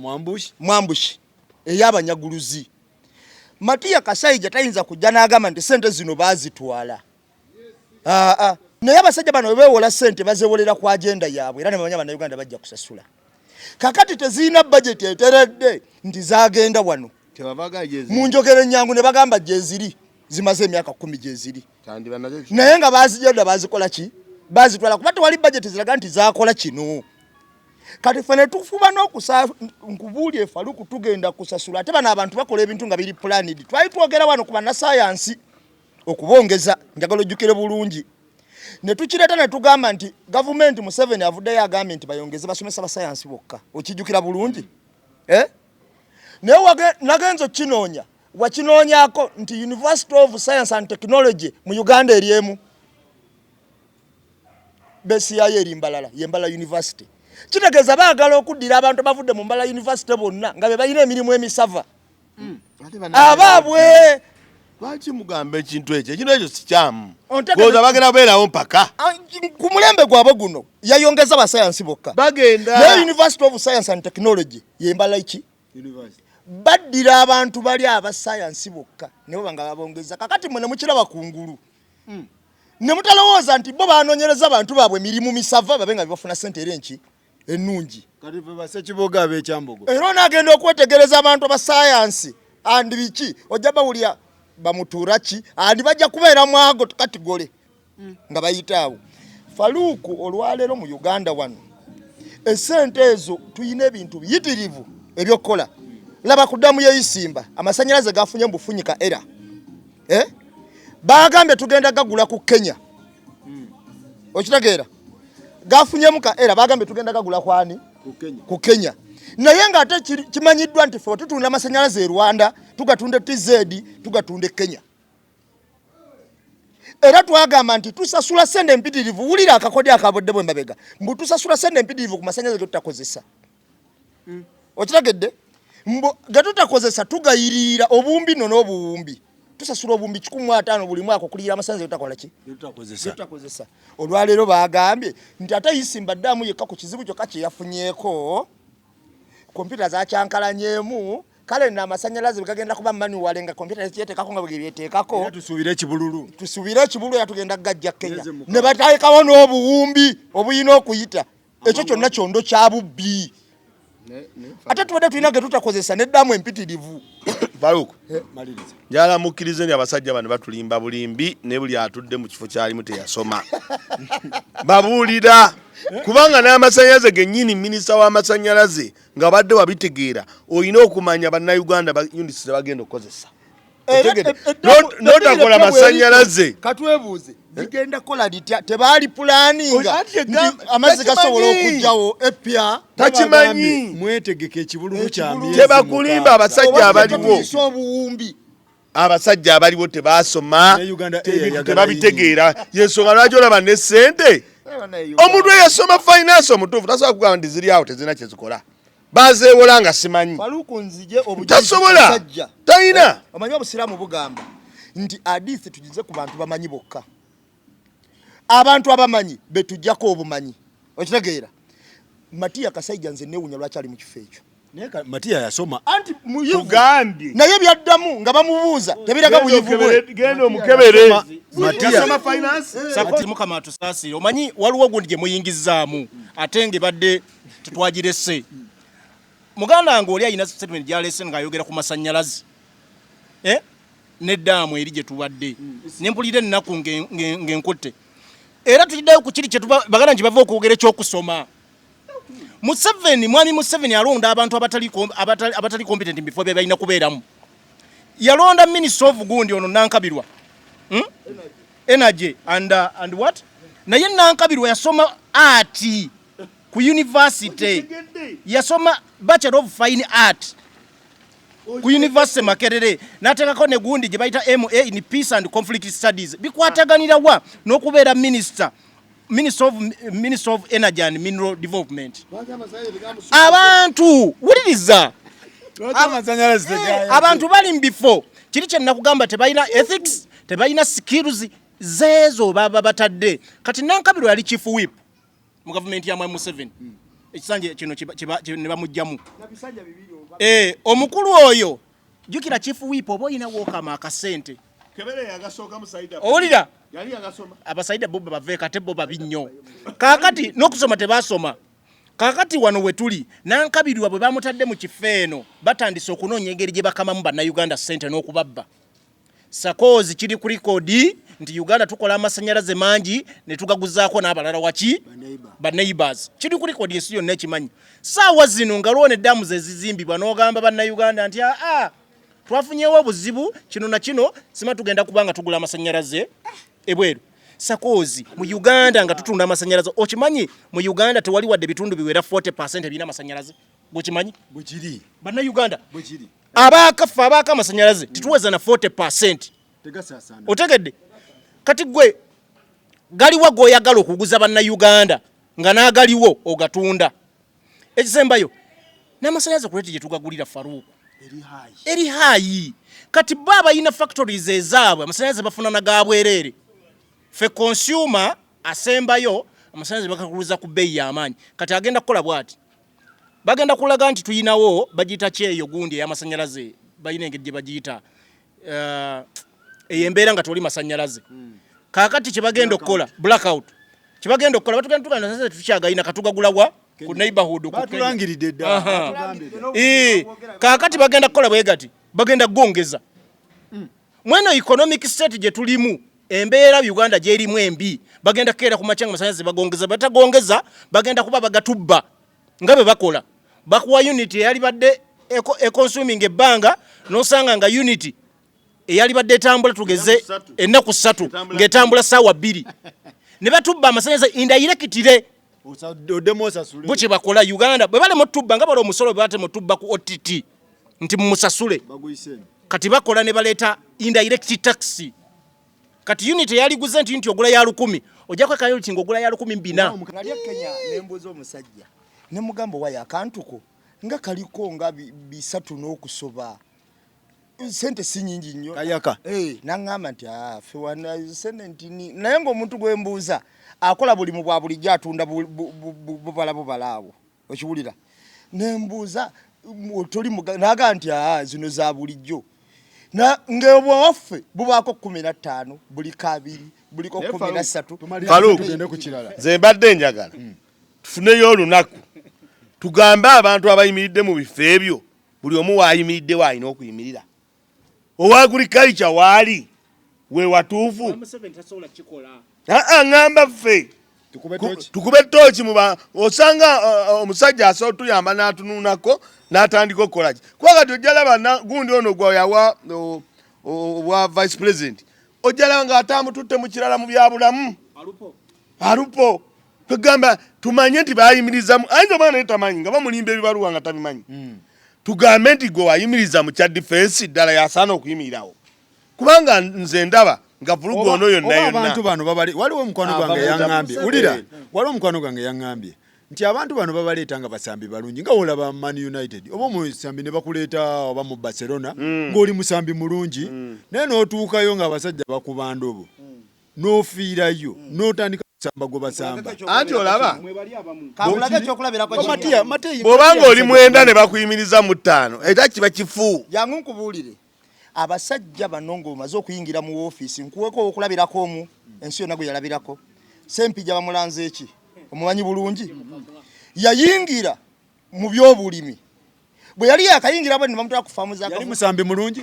mwambushi ey'abanyaguluzi Matiya Kasaija tayinza kujja n'agamba nti sente zino baazitwala naye abasajja bano we beewola sente bazewolera ku agenda yaabwe era ne bamanya bannayuganda bajja kusasula kakati teziina budget eteredde nti zaagenda wano mu njogero ennyangu ne bagamba gyeziri zimaze emyaka 10 gyeziri naye nga baazijenda baazikola ki bazitwala kuba tewali budget ziraga nti zaakola kino kati ffe ne tufuba nkubuulye Faluku tugenda kusasula ate bano abantu bakola ebintu nga biri planid twali twogera wano ku bannasayansi okubongeza njagala ojjukire bulungi ne tukireeta ne tugamba nti gavumenti Museveni avuddeyo agambye nti bayongeze basomesa basayansi bokka okijjukira bulungi naye nagenza okinoonya wakinoonyako nti University of Science and Technology mu Uganda eriemu besi yayo eri Mbalala Mbala University kitegeeza baagala okuddira abantu abavudde mu Mbala University bonna nga be balina emirimu emisava abaabwe lwaki mugamba ekintu ekyo sikyamu goza bagenda beerawo mpaka ku mulembe gwabwe guno yayongeza basayansi bokka bagenda naye University of Science and Technology yembala iki baddira abantu bali abasayansi bokka nebo banga babongeza kakati mwe ne mukiraba kungulu ne mutalowooza nti bo baanoonyereza abantu baabwe emirimu misava babe nga bibafuna sente erenki ennungi kati fe basekiboga ab'ekyambogo era onagenda okwetegereza abantu abasayansi andi biki ojja bawulya bamutuura ki andi bajja kubeera mwago kati gole nga bayitaawo Faluku olwaleero mu Uganda wano essente ezo tuyina ebintu biyitirivu ebyokukola laba ku ddamu y'Isimba amasannyalaze gafunye mu bufunyika era bagambye tugenda gagula ku Kenya okitegeera gafunyemu ka era bagambye tugenda gagula kwani ku Kenya naye nga ate kimanyiddwa nti ffe tutunda amasannyalaze e Rwanda tugatunde TZ tugatunde Kenya era twagamba nti tusasula sente empitirivu wulira akakodi akabodde bwe mbabega mbu tusasula sente empitirivu ku masannyalaze getutakozesa okitegedde mbu getutakozesa tugayirira obumbi n'obuwumbi tusasula obumbi 15 buli mwaka okulira amasannyalaze tutakola ki tutakozesa olwaleero bagambye nti ate Isimba ddamu yekka ku kizibu kyokka kye yafunyeeko kompyuta zakyankalanyemu kale na amasannyalaze gagenda kuba manual nga kompyuta zeteekako nga bwe byeteekako tusuubire ekibululu yatugenda gajja Kenya ne bataekawo n'obuwumbi obuyina okuyita ekyo kyonna kyondo kya bubbi ate tubadde tulina ge tutakozesa neddamu empitirivu Faluku njala mukkirize nti abasajja bano batulimba bulimbi ne buli atudde mu kifo kyalimu teyasoma babuulira kubanga n'amasannyalaze gennyini minisita w'amasannyalaze nga badde wabitegeera olina okumanya bannayuganda units bagenda okukozesa notakola masannyalaze katwebuuze zigenda kola litya tebaali pulaninga amazzi gasobola okujjawo epya takimanyi mwetegeke ekibululu kya myezi tebakulimba abasajja abaliwo obuwumbi abasajja abaliwo tebasoma tebabitegeera yensonga lwaki olaba ne ssente omuntu eyasoma finance omutuufu tasobola kugamba nti ziri awo tezirina kyezikola bazeewola nga simanyi Faluku nzije tasobola talina omanyi obusiraamu bugamba nti adisi tugize ku bantu bamanyi bokka abantu abamanyi betujjako obumanyi okitegeera Matiya Kasaija nze newunya lwaki ali mu kifo ekyo neka Matiya yasoma anti muyivu tugambye naye byaddamu nga bamubuuza tebiraga buyivu bwe genda omukebere Matiya sakoti mukama atusaasire omanyi waliwo gundi gye muyingizaamu ate nge badde tutwagirese muganda wange oli alina statement gyalese ng'ayogera ku masannyalaze n'eddaamu eri gye tubadde nempulira ennaku ng'enkutte era tukiddayo ku kiri kye baganda nti bava okwogera ekyokusoma mwami Museveni alonda abantu abatali competent mu bifo bye balina kubeeramu yalonda minister of gundi ono Nankabirwa energy and what naye Nankabirwa yasoma art ku university yasoma bachelor of fine art ku university Makerere natekako ne gundi gye bayita MA in peace and conflict studies bikwataganira wa n'okubeera minister of energy and mineral development abantu wuliriza abantu bali mbifo kiri kye nakugamba tebalina ethics tebalina skills zezo baba batadde kati Nankabirwa yali chief whip mu government ya Mwai Museveni ekisanje kino ne bamujjamu omukulu oyo jukira chief whip oba oyina wokama akasente kebere yagasooka musaida owulira yali yagasoma abasaida bo baveeka te bo babinnyo kakati n'okusoma tebasoma kakati wano wetuli Nankabirwa bwe bamutadde mu kifeeno batandise okunoonya engeri gye bakamamu bannayuganda ssente n'okubabba sakoozi kiri ku likodi nti Uganda tukola amasannyalaze mangi ne tugaguzaako n'abalala waki banneighbors kiri ku likodi ensi yonna ekimanyi saawa zino nga lwona eddamu ze zizimbibwa n'ogamba bannayuganda nti twafunyewo obuzibu kino na kino sima tugenda kubanga tugula amasannyalaze ebweru sakoozi mu Uganda nga tutunda amasannyalaze okimanyi mu Uganda tewali wadde bitundu biwera 40% ebina amasannyalaze gokimanyi bukiri bannayuganda bukiri abaka amasannyalaze tituweza na 40% tegasasana otegedde kati gwe galiwa goyagala okuguza bannayuganda nga n'agaliwo ogatunda ekisembayo n'amasannyalaze kuleti gye tugagulira Faruku eri hayi kati baba ina factories ezaabwe amasannyalaze bafuna na gabwerere fe consumer asembayo amasannyalaze bakakuliza ku bbeeyi y'amaanyi kati agenda kukola bwati bagenda kulaga nti tuyinawo bagiyita kyeyo gundi ey'amasannyalaze balina engeri gye bagiyita eyembeera nga toli masannyalaze kaakati kye bagenda okukola blackout kye bagenda okukola batugenda tuganda sasa tukyagayina katugagulawa ku neighborhood batulangiridde dda kaakati bagenda kukola bwegati bagenda gongeza mweno economic state gye tulimu embeera Uganda gyerimu embi bagenda keera ku machanga masannyalaze bagongeza batagongeza bagenda kuba bagatubba nga bwe bakola bakuwa unity eyali badde consuming ebbanga n'osanga nga unity eyali badde etambula tugeze ennaku 3 ng'etambula ssaawa 2 ne batubba amasannyalaze indirectire bwe bakola Uganda bwe balema otubba nga bali omusolo bwe batema otubba ku OTT nti mumusasule kati bakola ne baleeta indirect tax kati unity yaliguze nti ogula ya 10 ojja kwekayo nti ng'ogula ya 10 nali Kenya nembuza omusajja ne mugambo wayo akantuko nga kaliko nga bisatu n'okusoba sente si nyingi nnyo kayaka nangamba nti fe wana sente ntini naye ng'omuntu gwembuuza akola buli mu bwa bulijjo atunda bubala awo okiwulira nembuuza toli naga nti zino za bulijjo ng'obwaffe bubaako 15 buli kabiri buliko 13 nze mbadde njagala tufuneyo olunaku tugambe abantu abayimiridde mu bifo ebyo buli omu waayimiridde waalina okuyimirira owa agriculture waali we watuufu ngamba ffe tukube tooki osanga omusajja asobola tuyamba n'atunuunako n'atandika okukolaki kuba kati ojja laba gundi ono gwayawa obwa vice president ojja laba ng'atamututte mu kirala mu byabulamu alupo tugamba tumanye nti bayimirizamu ayinza omwana naye tamanyi nga bamulimba ebibaluwa nga tabimanyi tugambe nti gwe wayimiriza mu kya defense ddala yasaana okuyimirirawo kubanga nze ndaba nga vulugu ono yonna abantu bano babali waliwo omukwano gwange yaŋŋambye wulira waliwo omukwano gwange yaŋŋambye nti abantu bano babaleeta nga basambi balungi nga olaba Man United oba musambi ne bakuleeta oba mu Barcelona ng'oli musambi mulungi naye n'otuukayo nga abasajja bakuba ndobo n'ofiirayo n'otandika kusamba gwe basamba anti olaba kamulage ekyokulabirako bw'obanga oli mwenda ne bakuyimiriza mu ttaano era kiba kifu. jangu nkubuulire abasajja bano ng'omaze okuyingira mu woofiisi nkuweko okulabirako omu ensi yonna gwe yalabirako Sempijja bamulanze eki omumanyi bulungi yayingira mu byobulimi bwe yali yakayingira bwe ne bamutwala ku faamu za yali musambi mulungi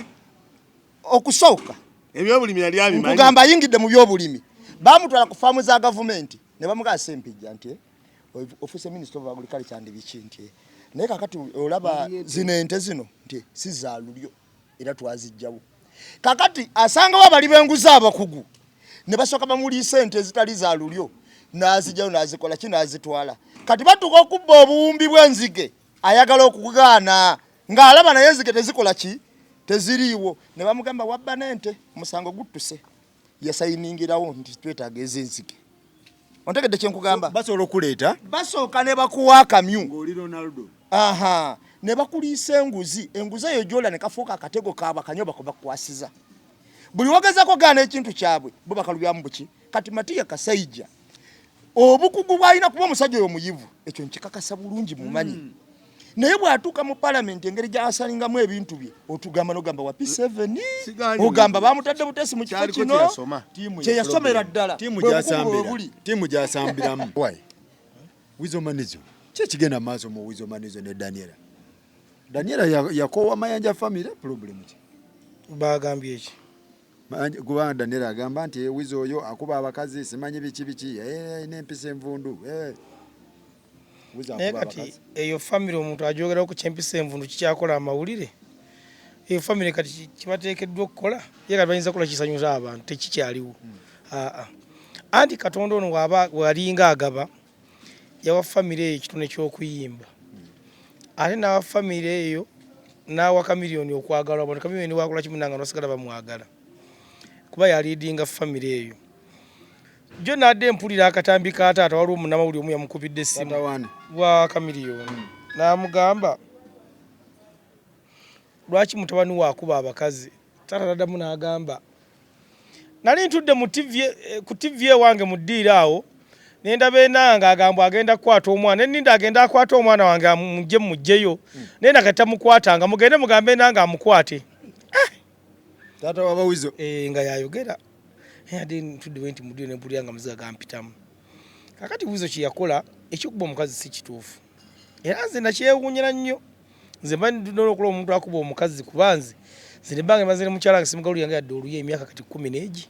okusooka ebyobulimi yali abimanyi nkugamba ayingidde mu byobulimi bamutwala ku faamu za gavumenti ne bamugaa Sempijja nti office minister of agriculture and biki nti naye kakati olaba zino ente zino nti si za lulyo era twazijjawo kakati asangawo abali b'enguzi abakugu ne basooka bamuliisa ente ezitali za lulyo n'azijjayo n'azikola ki n'azitwala kati batuuka okubba obuwumbi bw'enzige ayagala okugaana ng'alaba naye enzige tezikola ki teziriiwo ne bamugamba wabba n'ente musango guttuse yasayiningirawo nti twetaaga ez'enzige ontegedde kye nkugamba basobola okuleeta basooka ne bakuwa akamyu ng'oli Ronaldo ne bakuliisa enguzi eyo gyola ne kafuuka akatego kaaba kanyoba kwe bakukwasiza buli wagezako gaana ekintu kyabwe bo bakalubyamu buki kati Matiya Kasaija obukugu bw'alina kuba omusajja oyo muyivu ekyo nkikakasa bulungi mumanyi naye bw'atuuka mu palamenti engeri gy'asalingamu ebintu bye otugamba n'ogamba wa P7 ogamba bamutadde butesi mu kifo kino kye yasomera ddala tiimu gy'asambiramu Weasle Manizo ki ekigenda mu maaso mu Weasle Manizo ne Daniela yakoowa Mayanja family problem ki bagambye eki kuba Daniela agamba nti Weasle oyo akuba abakazi simanyi biki n'empisa envundu naye kati eyo family omuntu ajogerako ku kyempisa envundu kikyakola amawulire eyo family kati kibateekeddwa okukola ye kati bayinza kukola kisanyuza abantu tekikyaliwo anti Katonda ono walinga agaba yawa family eyo ekitone ky'okuyimba ate n'awa family eyo n'awa kamiliyoni okwagalwa abantu kamiliyoni wakola kimu nanga basigala bamwagala kuba yaliidinga family eyo jo nadde mpulira akatambi ka taata waliwo munamawuli omu yamukubidde essimu wa kamiliyoni n'amugamba lwaki mutabani waakuba abakazi taata taddamu n'agamba nali ntudde ku TV ewange mu ddiiro awo nendaba enanga agamba agenda kukwata omwana enninda agenda akwata omwana wange mujjeyo naye nakati tamukwatanga mugende mugambe enanga amukwate taata waba Weasle nga yayogera ade ntudde nti muddiiro ne mpulira nga muziga gampitamu kakati Weasle kye yakola ekyokuba omukazi si kituufu era nze nakyewuunyira nnyo nze mba ndola okulola omuntu akuba omukazi kuba nze nze bange maze ne mukyala wange simugalu yange yadde oluye emyaka kati 10 n'egi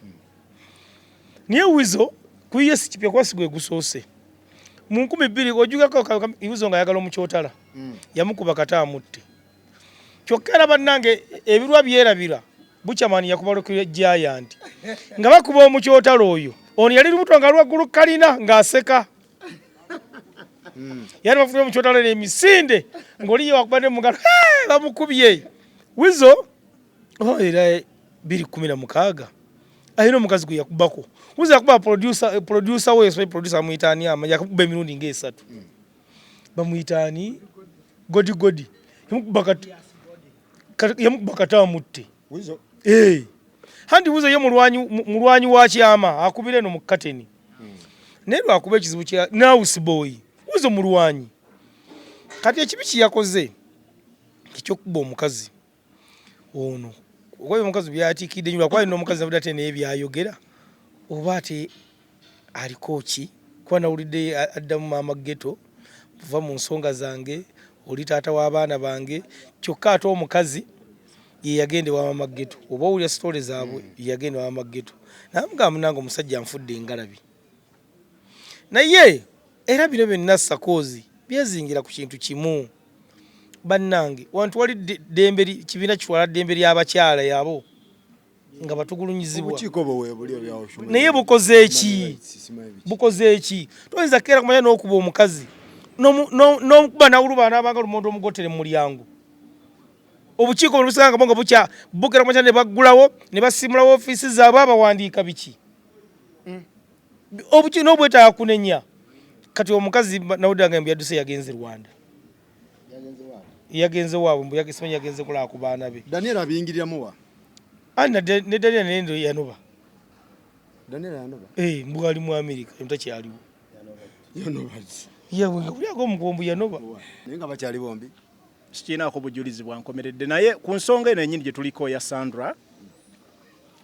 niye Weasle kuye sikipya kwasi gwe gusoose mu 2000 ojugako Weasle nga yagala omukyotala yamukuba katamutte kyokka era bannange ebirwa byerabira buchamani yakubalukira giant nga bakuba omukyotala oyo ono yali lubuto nga lwaggulu kalina ng'aseka yali bafuye omukyotala n'emisinde ng'oliye wakubadde mugalo bamukubye Weasle era 2016 ayina omukazi gwe yakubako Weasle yakuba producer we producer amuyitaani ama yakuba emirundi ng'esatu bamuyitaani godi yamukuba katamutte handi Weasle ye mulwanyi wa kyama akubire no mu kateni naye lwakuba ekizibu kya house boy Weasle mulwanyi kati ekibi kiyakoze ekyokuba omukazi ono oyo omukazi byatikidde nyula kwa ino omukazi abudde ate naye byayogera oba ate aliko ki kuba nawulidde adda mu maama ghetto buva mu nsonga zange oli taata w'abaana bange kyokka ate omukazi ye yagende wa maama ghetto oba owulira sitole zaabwe ye yagende wa maama ghetto namugamba nange omusajja anfudde engalabi naye era bino byonna sakoozi byezingira ku kintu kimu bannange wantu wali dembe kibiina kitwala dembe ly'abakyala yabo nga batugulunyizibwa naye bukoze eki toyinza keera kumanya n'okuba omukazi n'okuba nawuluba n'abanga lumonde omugotere mu mulyango obukiiko bulusanga nga bukya bukera mwacha ne baggulawo ne basimulawo ofiisi zaabwe abawandiika biki obuki n'obwetaaga kunenya kati omukazi nawudanga mbu yadduse yagenze Rwanda yagenze waabwe mbu yagenze yagenze kulaba ku baana be Daniel abiyingiriramu wa ana ne Daniel nendo yanoba Daniel yanoba mbu ali mu America mutakyaliwo yanoba yawe kulyako omukombu yanoba naye nga bakyali bombi sikinaako bujulizi bwankomeredde naye ku nsonga eno ennyini gye tuliko ya Sandra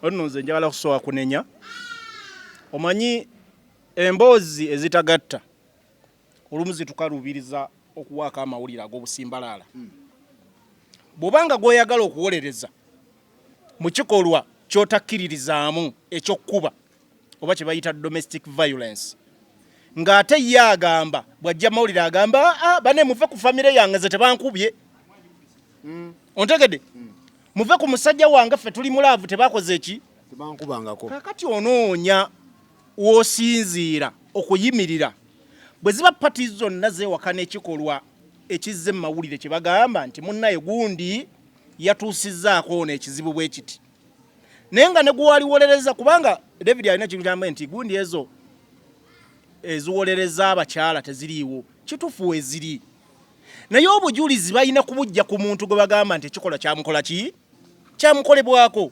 ono nze njagala kusobola kunenya omanyi emboozi ezitagatta olumu zitukalubiriza okuwaako amawulire ag'obusimbalaala bw'obanga gw'oyagala okuwolereza mu kikolwa ky'otakkiririzaamu ekyokkuba oba kye bayita domestic violence ng'ate ye agamba bw'ajja mawulire agamba bane muve ku famire yange ze tebankubye ontegedde muve ku musajja wange ffe tuli mulaavu tebakoze eki tebankubangako kakati onoonya w'osinziira okuyimirira bwe ziba pati zonna zeewakana ekikolwa ekizze mu mawulire kye bagamba nti munnaye gundi yatuusizzaako ono ekizibu bwe kiti naye nga ne gwewaliwolereza kubanga David alina kintu kyambe nti gundi ezo eziwolereza abakyala teziriiwo kituufu eziri naye obujulizi balina kubujja ku muntu gwe bagamba nti ekikolwa kyamukola ki kyamukolebwako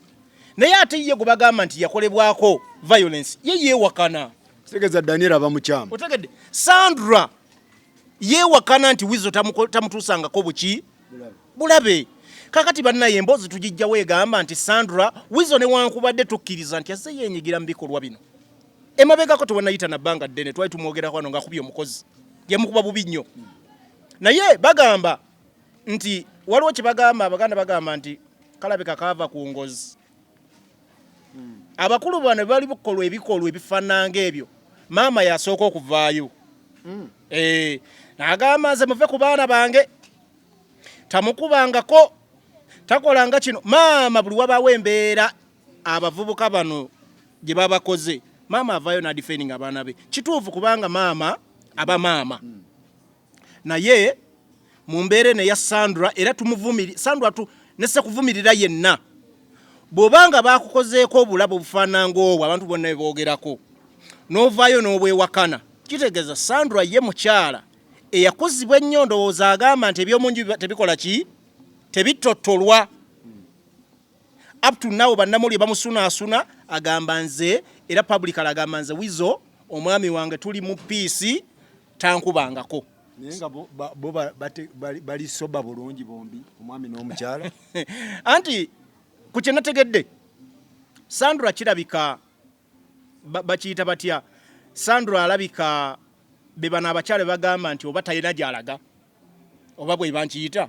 naye ate ye gwe bagamba nti yakolebwako violence ye yeewakana kitegeeza Daniel aba mukyamu otegedde Sandra yeewakana nti Weasle tamutuusangako buki bulabe kakati bannaye emboozi tugijjawo egamba nti Sandra Weasle newankubadde tukkiriza nti azze yeenyigira mu bikolwa bino emabegako tewanayita na bbanga ddene twali tumwogerako wano ng'akubye omukozi yamukuba bubi nnyo naye bagamba nti waliwo kye bagamba Abaganda bagamba nti kalabika kaava ku ngozi abakulu bano bali bukolwa ebikolwa ebifaananga ebyo maama yasooka okuvaayo n'agamba nze muve ku baana bange tamukubangako takolanga kino maama buli wabaawo embeera abavubuka bano gye babakoze maama avaayo n'adifendinga abaana be kituufu kubanga maama aba maama naye mu mbeera eno eya Sandra era Sandra nesse kuvumirira yenna bw'obanga bakukozeeko obulabe obufaananga obwo abantu bonna beboogerako n'ovaayo n'obwewakana kitegeeza Sandra ye mukyala eyakuzibwa ennyo ndowooza agamba nti ebyomunju tebikola ki tebitottolwa up to now bannamuli bamusunaasuna agamba nze era publicly agamba nze Weasle omwami wange tuli mu piisi tankubangako naye nga bo bali soba bulungi bombi omwami n'omukyala anti ku kye nategedde Sandra kirabika bakiyita batya Sandra alabika be bano abakyala bagamba nti oba talina gy'alaga oba bwe bankiyita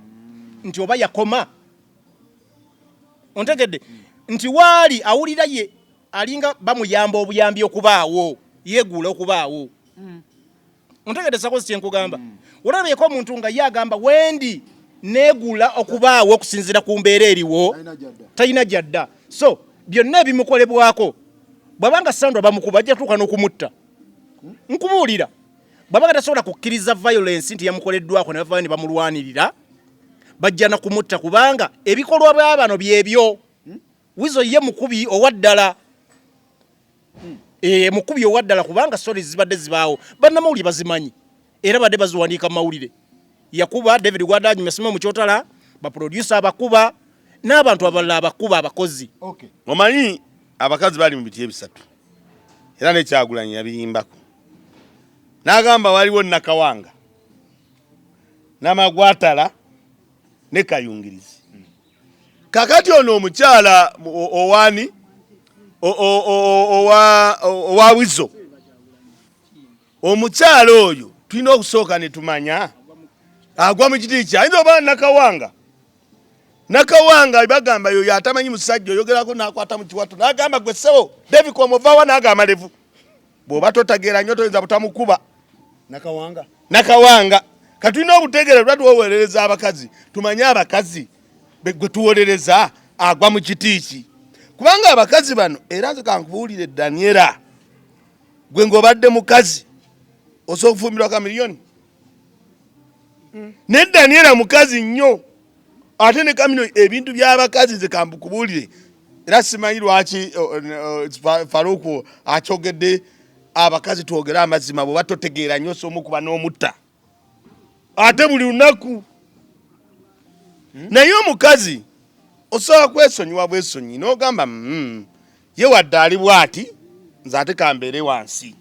nti oba yakoma ontegedde nti waali awulira ye alinga bamuyamba obuyambi okubaawo yeegula okubaawo ontegedde sakozi kyenkugamba olabeeko omuntu nga ye agamba wendi neegula okubaawo okusinziira ku mbeera eriwo talina gyadda so byonna ebimukolebwako bw'abanga Sandra bamukuba ajja tuuka n'okumutta nkubuulira bw'abanga tasobola kukkiriza violence nti yamukoleddwako ne bavayo ne bamulwanirira bajja na kumutta kubanga ebikolwa bya bano byebyo Weasle ye mukubi owaddala mukubi owaddala kubanga stories zibadde zibaawo bannamawulire bazimanyi era badde baziwandiika mu mawulire yakuba David Gwadanyi mesima mu kyotala baproducer abakuba n'abantu abalala abakuba abakozi omanyi abakazi bali mu biti ebisatu era n'ekyagulanyi yabiyimbako n'agamba waliwo Nakawanga n'Amagwatala ne Kayungirizi kakati ono omukyala owani owa Weasle omukyala oyo tulina okusooka ne tumanya agwa mu kiti kye ayinza oba Nakawanga bagamba yoyo atamanyi musajja oyogerako n'akwata mu kiwato n'agamba gwe ssebo David Kwamuvaawa n'agamba levu bw'oba totageera nnyo toyinza butamukuba Nakawanga katulina obutegeera lwa tuwolereza abakazi tumanye abakazi gwe tuwolereza agwa mu kiti ki kubanga abakazi bano era nze kankubuulire Daniela gwe ng'obadde mukazi osobola okufumbirwa ka miliyoni ne Daniela mukazi nnyo ate ne kamino ebintu by'abakazi nze kambukubuulire era simanyi lwaki Faruku akyogedde abakazi twogera amazima bwe batotegeera nnyo omukuba n'omutta ate buli lunaku naye omukazi osobola kwesonyiwa bwesonyi n'ogamba ye wadde ali bw'ati nze ate kambeere wansi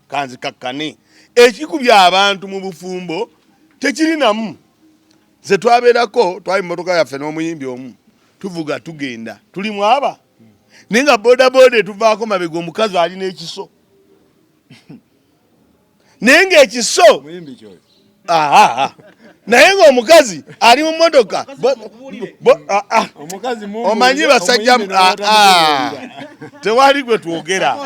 kanzikakkane ekikubya abantu mu bufumbo tekirinamu ze twabeerako twali mmotoka yaffe n'omuyimbi omu tuvuga tugenda tuli mwaba naye nga bodaboda etuvaako mabega omukazi alina ekiso naye ng'ekiso naye ng'omukazi ali mu mmotoka omanyi basajja tewali gwe twogera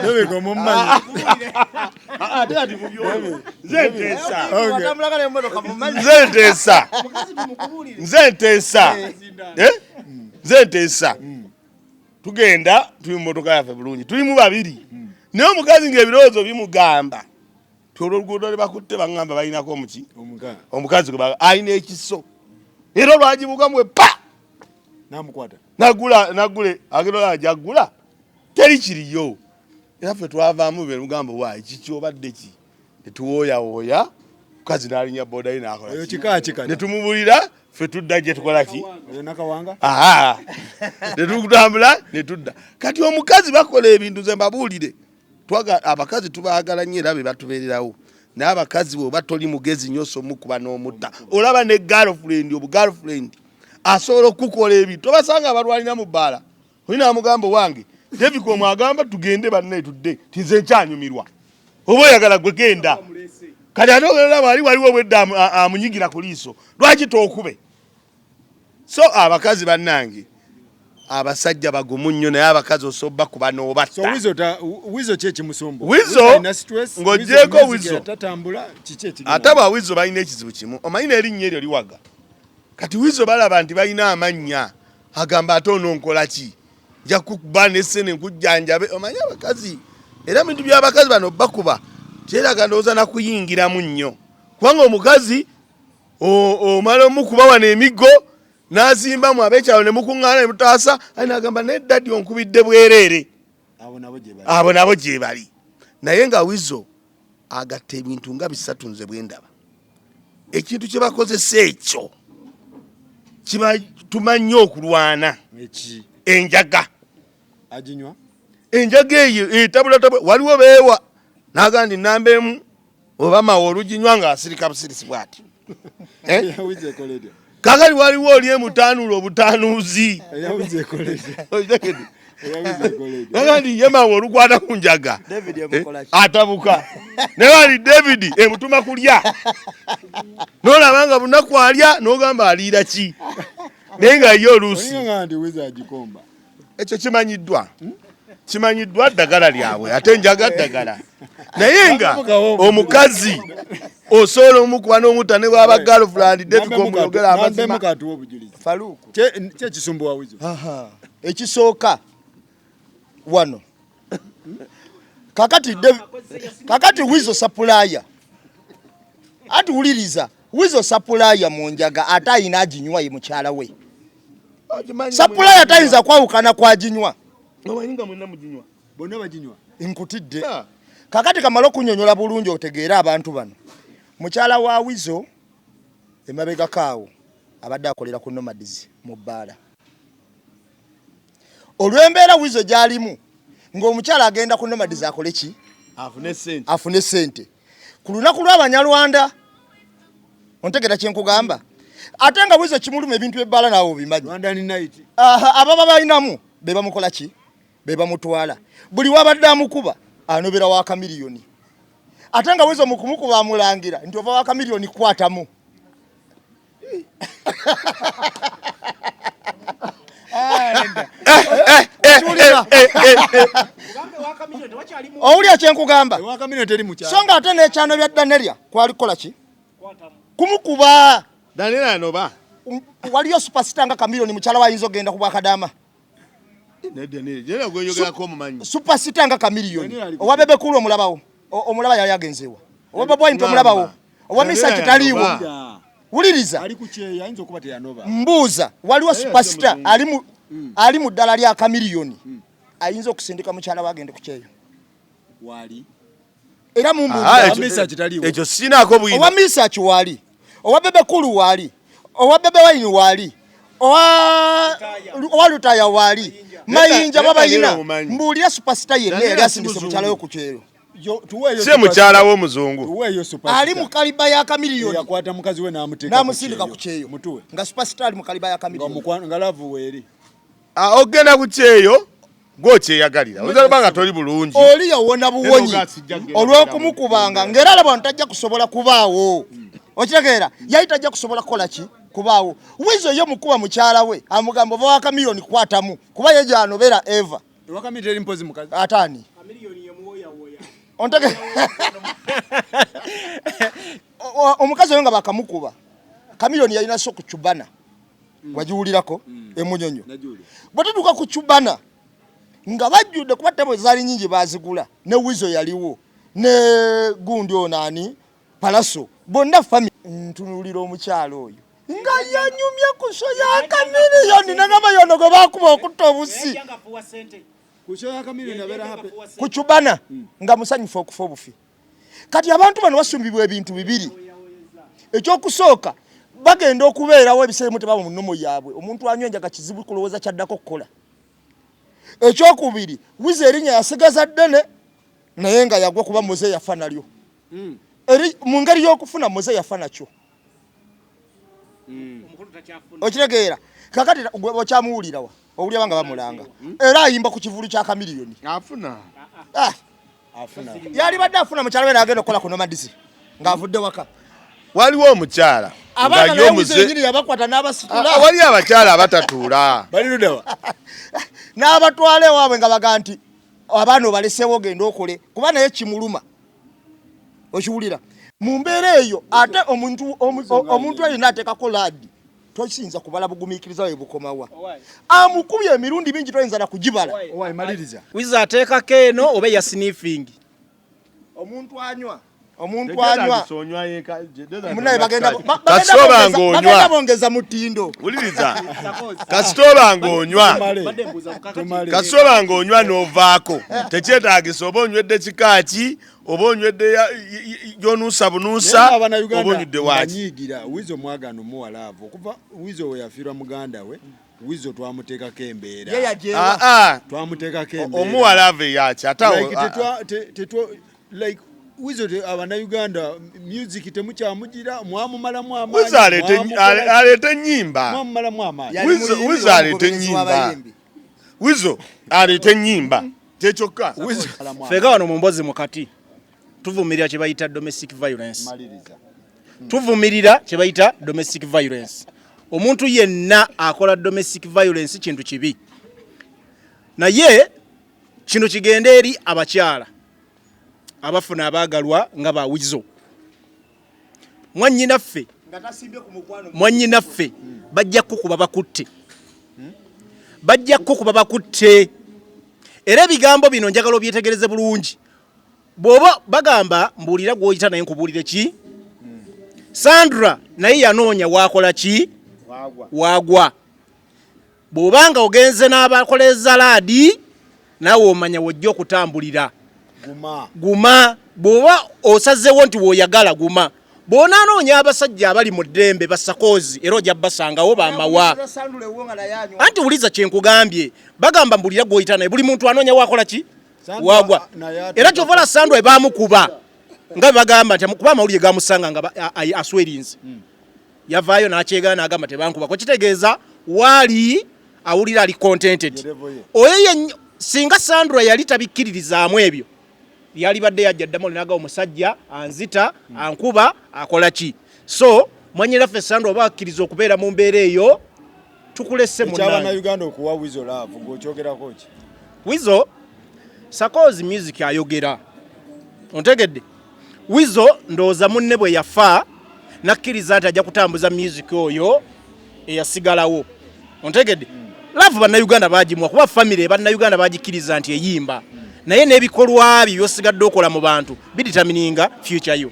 nze nteesa tugenda tuli mu mmotoka yaffe bulungi tulimu babiri naye omukazi ng'ebirowoozo bimugamba olwo oluguudo lebakutte baŋŋamba balinako omuki omukazi alina ekiso era olwagibukamwe pa nagule agenda jagula teri kiriyo era ffe twavaamu be mugamba waayi kiki obadde ki netuwooyawooya mukazi n'alinya boda ye nakola netumubulira ffe tudda gye tukola ki netutambula netudda kati omukazi bakola ebintu ze mbabuulire abakazi tubaagala nnyo era be batubeererawo naye abakazi bweoba toli mugezi nnyo omukuba n'omutta olaba ne girlfriend obugirlfriend asobola okukola ebintu obasanga abalwalina mu bbaala olina amugamba wange David omwagamba tugende banne tudde tinze nkyanyumirwa oba oyagala gwe genda kati ate olaba waliwo obwedda amunyigira ku liiso lwaki tookube so abakazi bannange abasajja bagumu nnyo naye abakazi osobba kuba n'obatta wizo kyekimusumbu wizo ng'ogyeko wizo ate aba wizo balina ekizibu kimu omanyi n'erinnya eryo liwaga kati wizo balaba nti balina amannya agamba ate ononkola ki nja kukuba n'essene nkujjanjabe omanyi abakazi era bintu by'abakazi bano bakuba kyeraga ndowooza nakuyingiramu nnyo kubanga omukazi omala omukuba wano emiggo n'azimbamu ab'ekyalo ne mukuŋŋaana ne mutaasa ali n'agamba neddadi onkubidde bwereere abo nabo gye bali naye nga wizo agatta ebintu nga bisatu nze bwe ndaba ekintu kye bakozesa ekyo tumanyi okulwana enjaga enjaga eyo etabulatabula waliwo beewa n'agamba ndi namba emu oba mawa oluginywa ng'asirika busirisi bw'ati kakali waliwo oli emutaanuula obutaanuuzi nagandi yemawe olukwata ku njaga atabuka naye wali David emutuma kulya n'olabanga bunaku alya n'ogamba aliira ki naye nga ye oluusi ekyo kimanyiddwa ddagala lyabwe ate enjaga ddagala naye nga omukazi osobola omukuba n'omutta ne bwaba girlfriend David omuyogera amazima kyekisumbuwa wizo ekisooka wano kakati wizo sapulaya ati wuliriza wizo sapulaya mu njaga ate ayina aginywa ye mukyala we sapulaya tayinza kwawukana kwaginywa nkutidde kakati kamala okunyonyola bulungi otegeere abantu bano mukyala wa wizo emabegakaawo abadde akolera ku nomadizi mu bbaala olw'embeera wizo gy'alimu ng'omukyala agenda ku nomadizi akole ki afune sente ku lunaku lw'abanyarwanda ontegera kyenkugamba ate nga wizo kimuluma ebintu by'ebbaala naawe obimanyi ababa balinamu be bamukola ki be bamutwala buli wabadde amukuba anobera wa kamiliyoni ate nga wizo mukumukuba amulangira nti ova wa kamiliyoni kwatamu owulya kyenkugamba so nga ate n'ekyano bya Danelia kwali kukola ki kumukuba Danelia anoba waliyo superstar nga kamiliyoni mukyala wayinza ogenda ku bwakadaama superstar nga kamiliyoni owa bebe kulu omulaba yali agenzeewa owa babwayinti omulabawo owa misa kitaliiwo wuliriza mbuuza waliwo superstar ali mu ddala lya kamiliyoni ayinza okusindika mukyala we agende ku kyeyo era mumbulira ekyo sinaako bwino owa Misa kiwali owa Bebe Kulu wali owa Bebe Wine wali owa Lutaya wali mayinja babayina mbulira superstar yenna yali asindise mukyala yo ku kyero se mukyala w'omuzungu ali mu kaliba ya kamiliyoni yakwata mukazi we n'amuteeka n'amusindika ku kyeyo nga superstar ali mu kaliba ya kamiliyoni nga lavu weeri ogenda ku kyeyo gw'okyeyagalira oyinza nga toli bulungi oli yawona buwonyi olw'okumukubanga ng'era alaba ntajja kusobola kubaawo okitegeera yali tajja kusobola kukola ki kubaawo Weasle yo mukuba mukyala we amugamba oba wa kamiliyoni kwatamu kuba ye gyanobera Eva wakamiliyoni mpozi mukazi atani ontege omukazi oyo nga bakamukuba kamiliyoni yalina so kucubana wagiwulirako emunyonyo bwe tutuuka ku cubana nga bajjudde kuba tebo zaali nyingi bazigula ne Weasle yaliwo ne gundi onani Palaso bonna family ntunulira omukyalo oyo nga yanyumya ku so ya kamiliyoni n'abayono gwe bakuba okutta obusi kucubana nga musanyufu okufa obufi kati abantu bano basumbibwa ebintu bibiri ekyokusooka bagenda okubeerawo ebiseera mu tebaba mu nnomo yaabwe omuntu anywenjaga kizibu kulowooza kyaddako okukola ekyokubiri Weasle erinnya yasigaza ddene naye nga yagwa kuba Moze yafa nalyo mu ngeri y'okufuna Moze yafa nakyo okitegeera kakati okyamuwulira wa owulira banga bamulanga era ayimba ku kivulu kya kamiliyoni afuna yali badde afuna mukyala we n'agenda okukola ku nomadizi ng'avudde waka waliwo omukyala abaana naye Weasle nyini yabakwata n'abasitula wali abakyala abatatuula balirudewa n'abatwala ewaabwe nga baga nti abaana obaleseewo ogenda okole kuba naye kimuluma okiwulira mu mbeera eyo ate omuntu eyo n'ateekako laadi tosinza kubala bugumiikiriza we bukomawa amukubye emirundi mingi toyinza na kugibala maliriza Weasle ateekako eno oba ya sniffing omuntu anywa munaye bagenda bongeza mutindo wuliriza kasitoba ng'onywa n'ovaako tekyetaagisa oba onywedde kikaaki oba onywedde gyonuusa bunuusa oba onywedde waaki Weasle omwagaano omuwalaavu okuva Weasle we yafiirwa muganda we Weasle twamuteekako embeera omuwalaavu eyaki Weasle Abannayuganda music temukyamugira mwamumalamu amaanyi Weasle aleeta ennyimba mwamumalamu amaanyi Weasle aleeta ennyimba Weasle aleeta ennyimba kyekyokka fega wano mu mbozi mukati tuvumirira kye bayita domestic violence omuntu yenna akola domestic violence kintu kibi naye kino kigenda eri abakyala abafuna abagalwa nga ba Weasle mwannyinaffe bajja kukuba bakutte era ebigambo bino njagala obyetegereze bulungi bw'oba bagamba mbuulira gw'oyita naye nkubuulire ki Sandra naye yanoonya waakola ki waagwa bw'obanga ogenze n'abakoleza laadi naawe omanya wojja okutambulira guma bw'oba osazeewo nti w'oyagala guma bw'onaanoonya abasajja abali mu ddembe basakoozi era ojja basangawo bamawa anti wuliza kye nkugambye bagamba mbulira gw'oyita naye buli muntu anoonya waakola ki waagwa era kyovala Sandra baamukuba nga bagamba nti kuba amawulire gamusanga nga aswerinze yavaayo n'akyegaana n'agamba tebankuba kitegeeza waali awulira ali contented oyo singa Sandra yali tabikkiririzaamu ebyo yali badde yajja ddamu n'agawo omusajja anzita ankuba akola ki so mwanyiraffe Sandra oba akkiriza okubeera mu mbeera eyo tukulesse Uganda okuwa Weasle love ng'okyogerako ki Weasle Sakozi music ayogera ontegedde Weasle ndowooza munne bwe yafa nakkiriza nti ajja kutambuza music oyo eyasigalawo ontegedde love bannayuganda baagimwa kuba famire bannayuganda baagikkiriza nti eyimba naye n'ebikolwa byo byosigadde okola mu bantu biditamininga future yo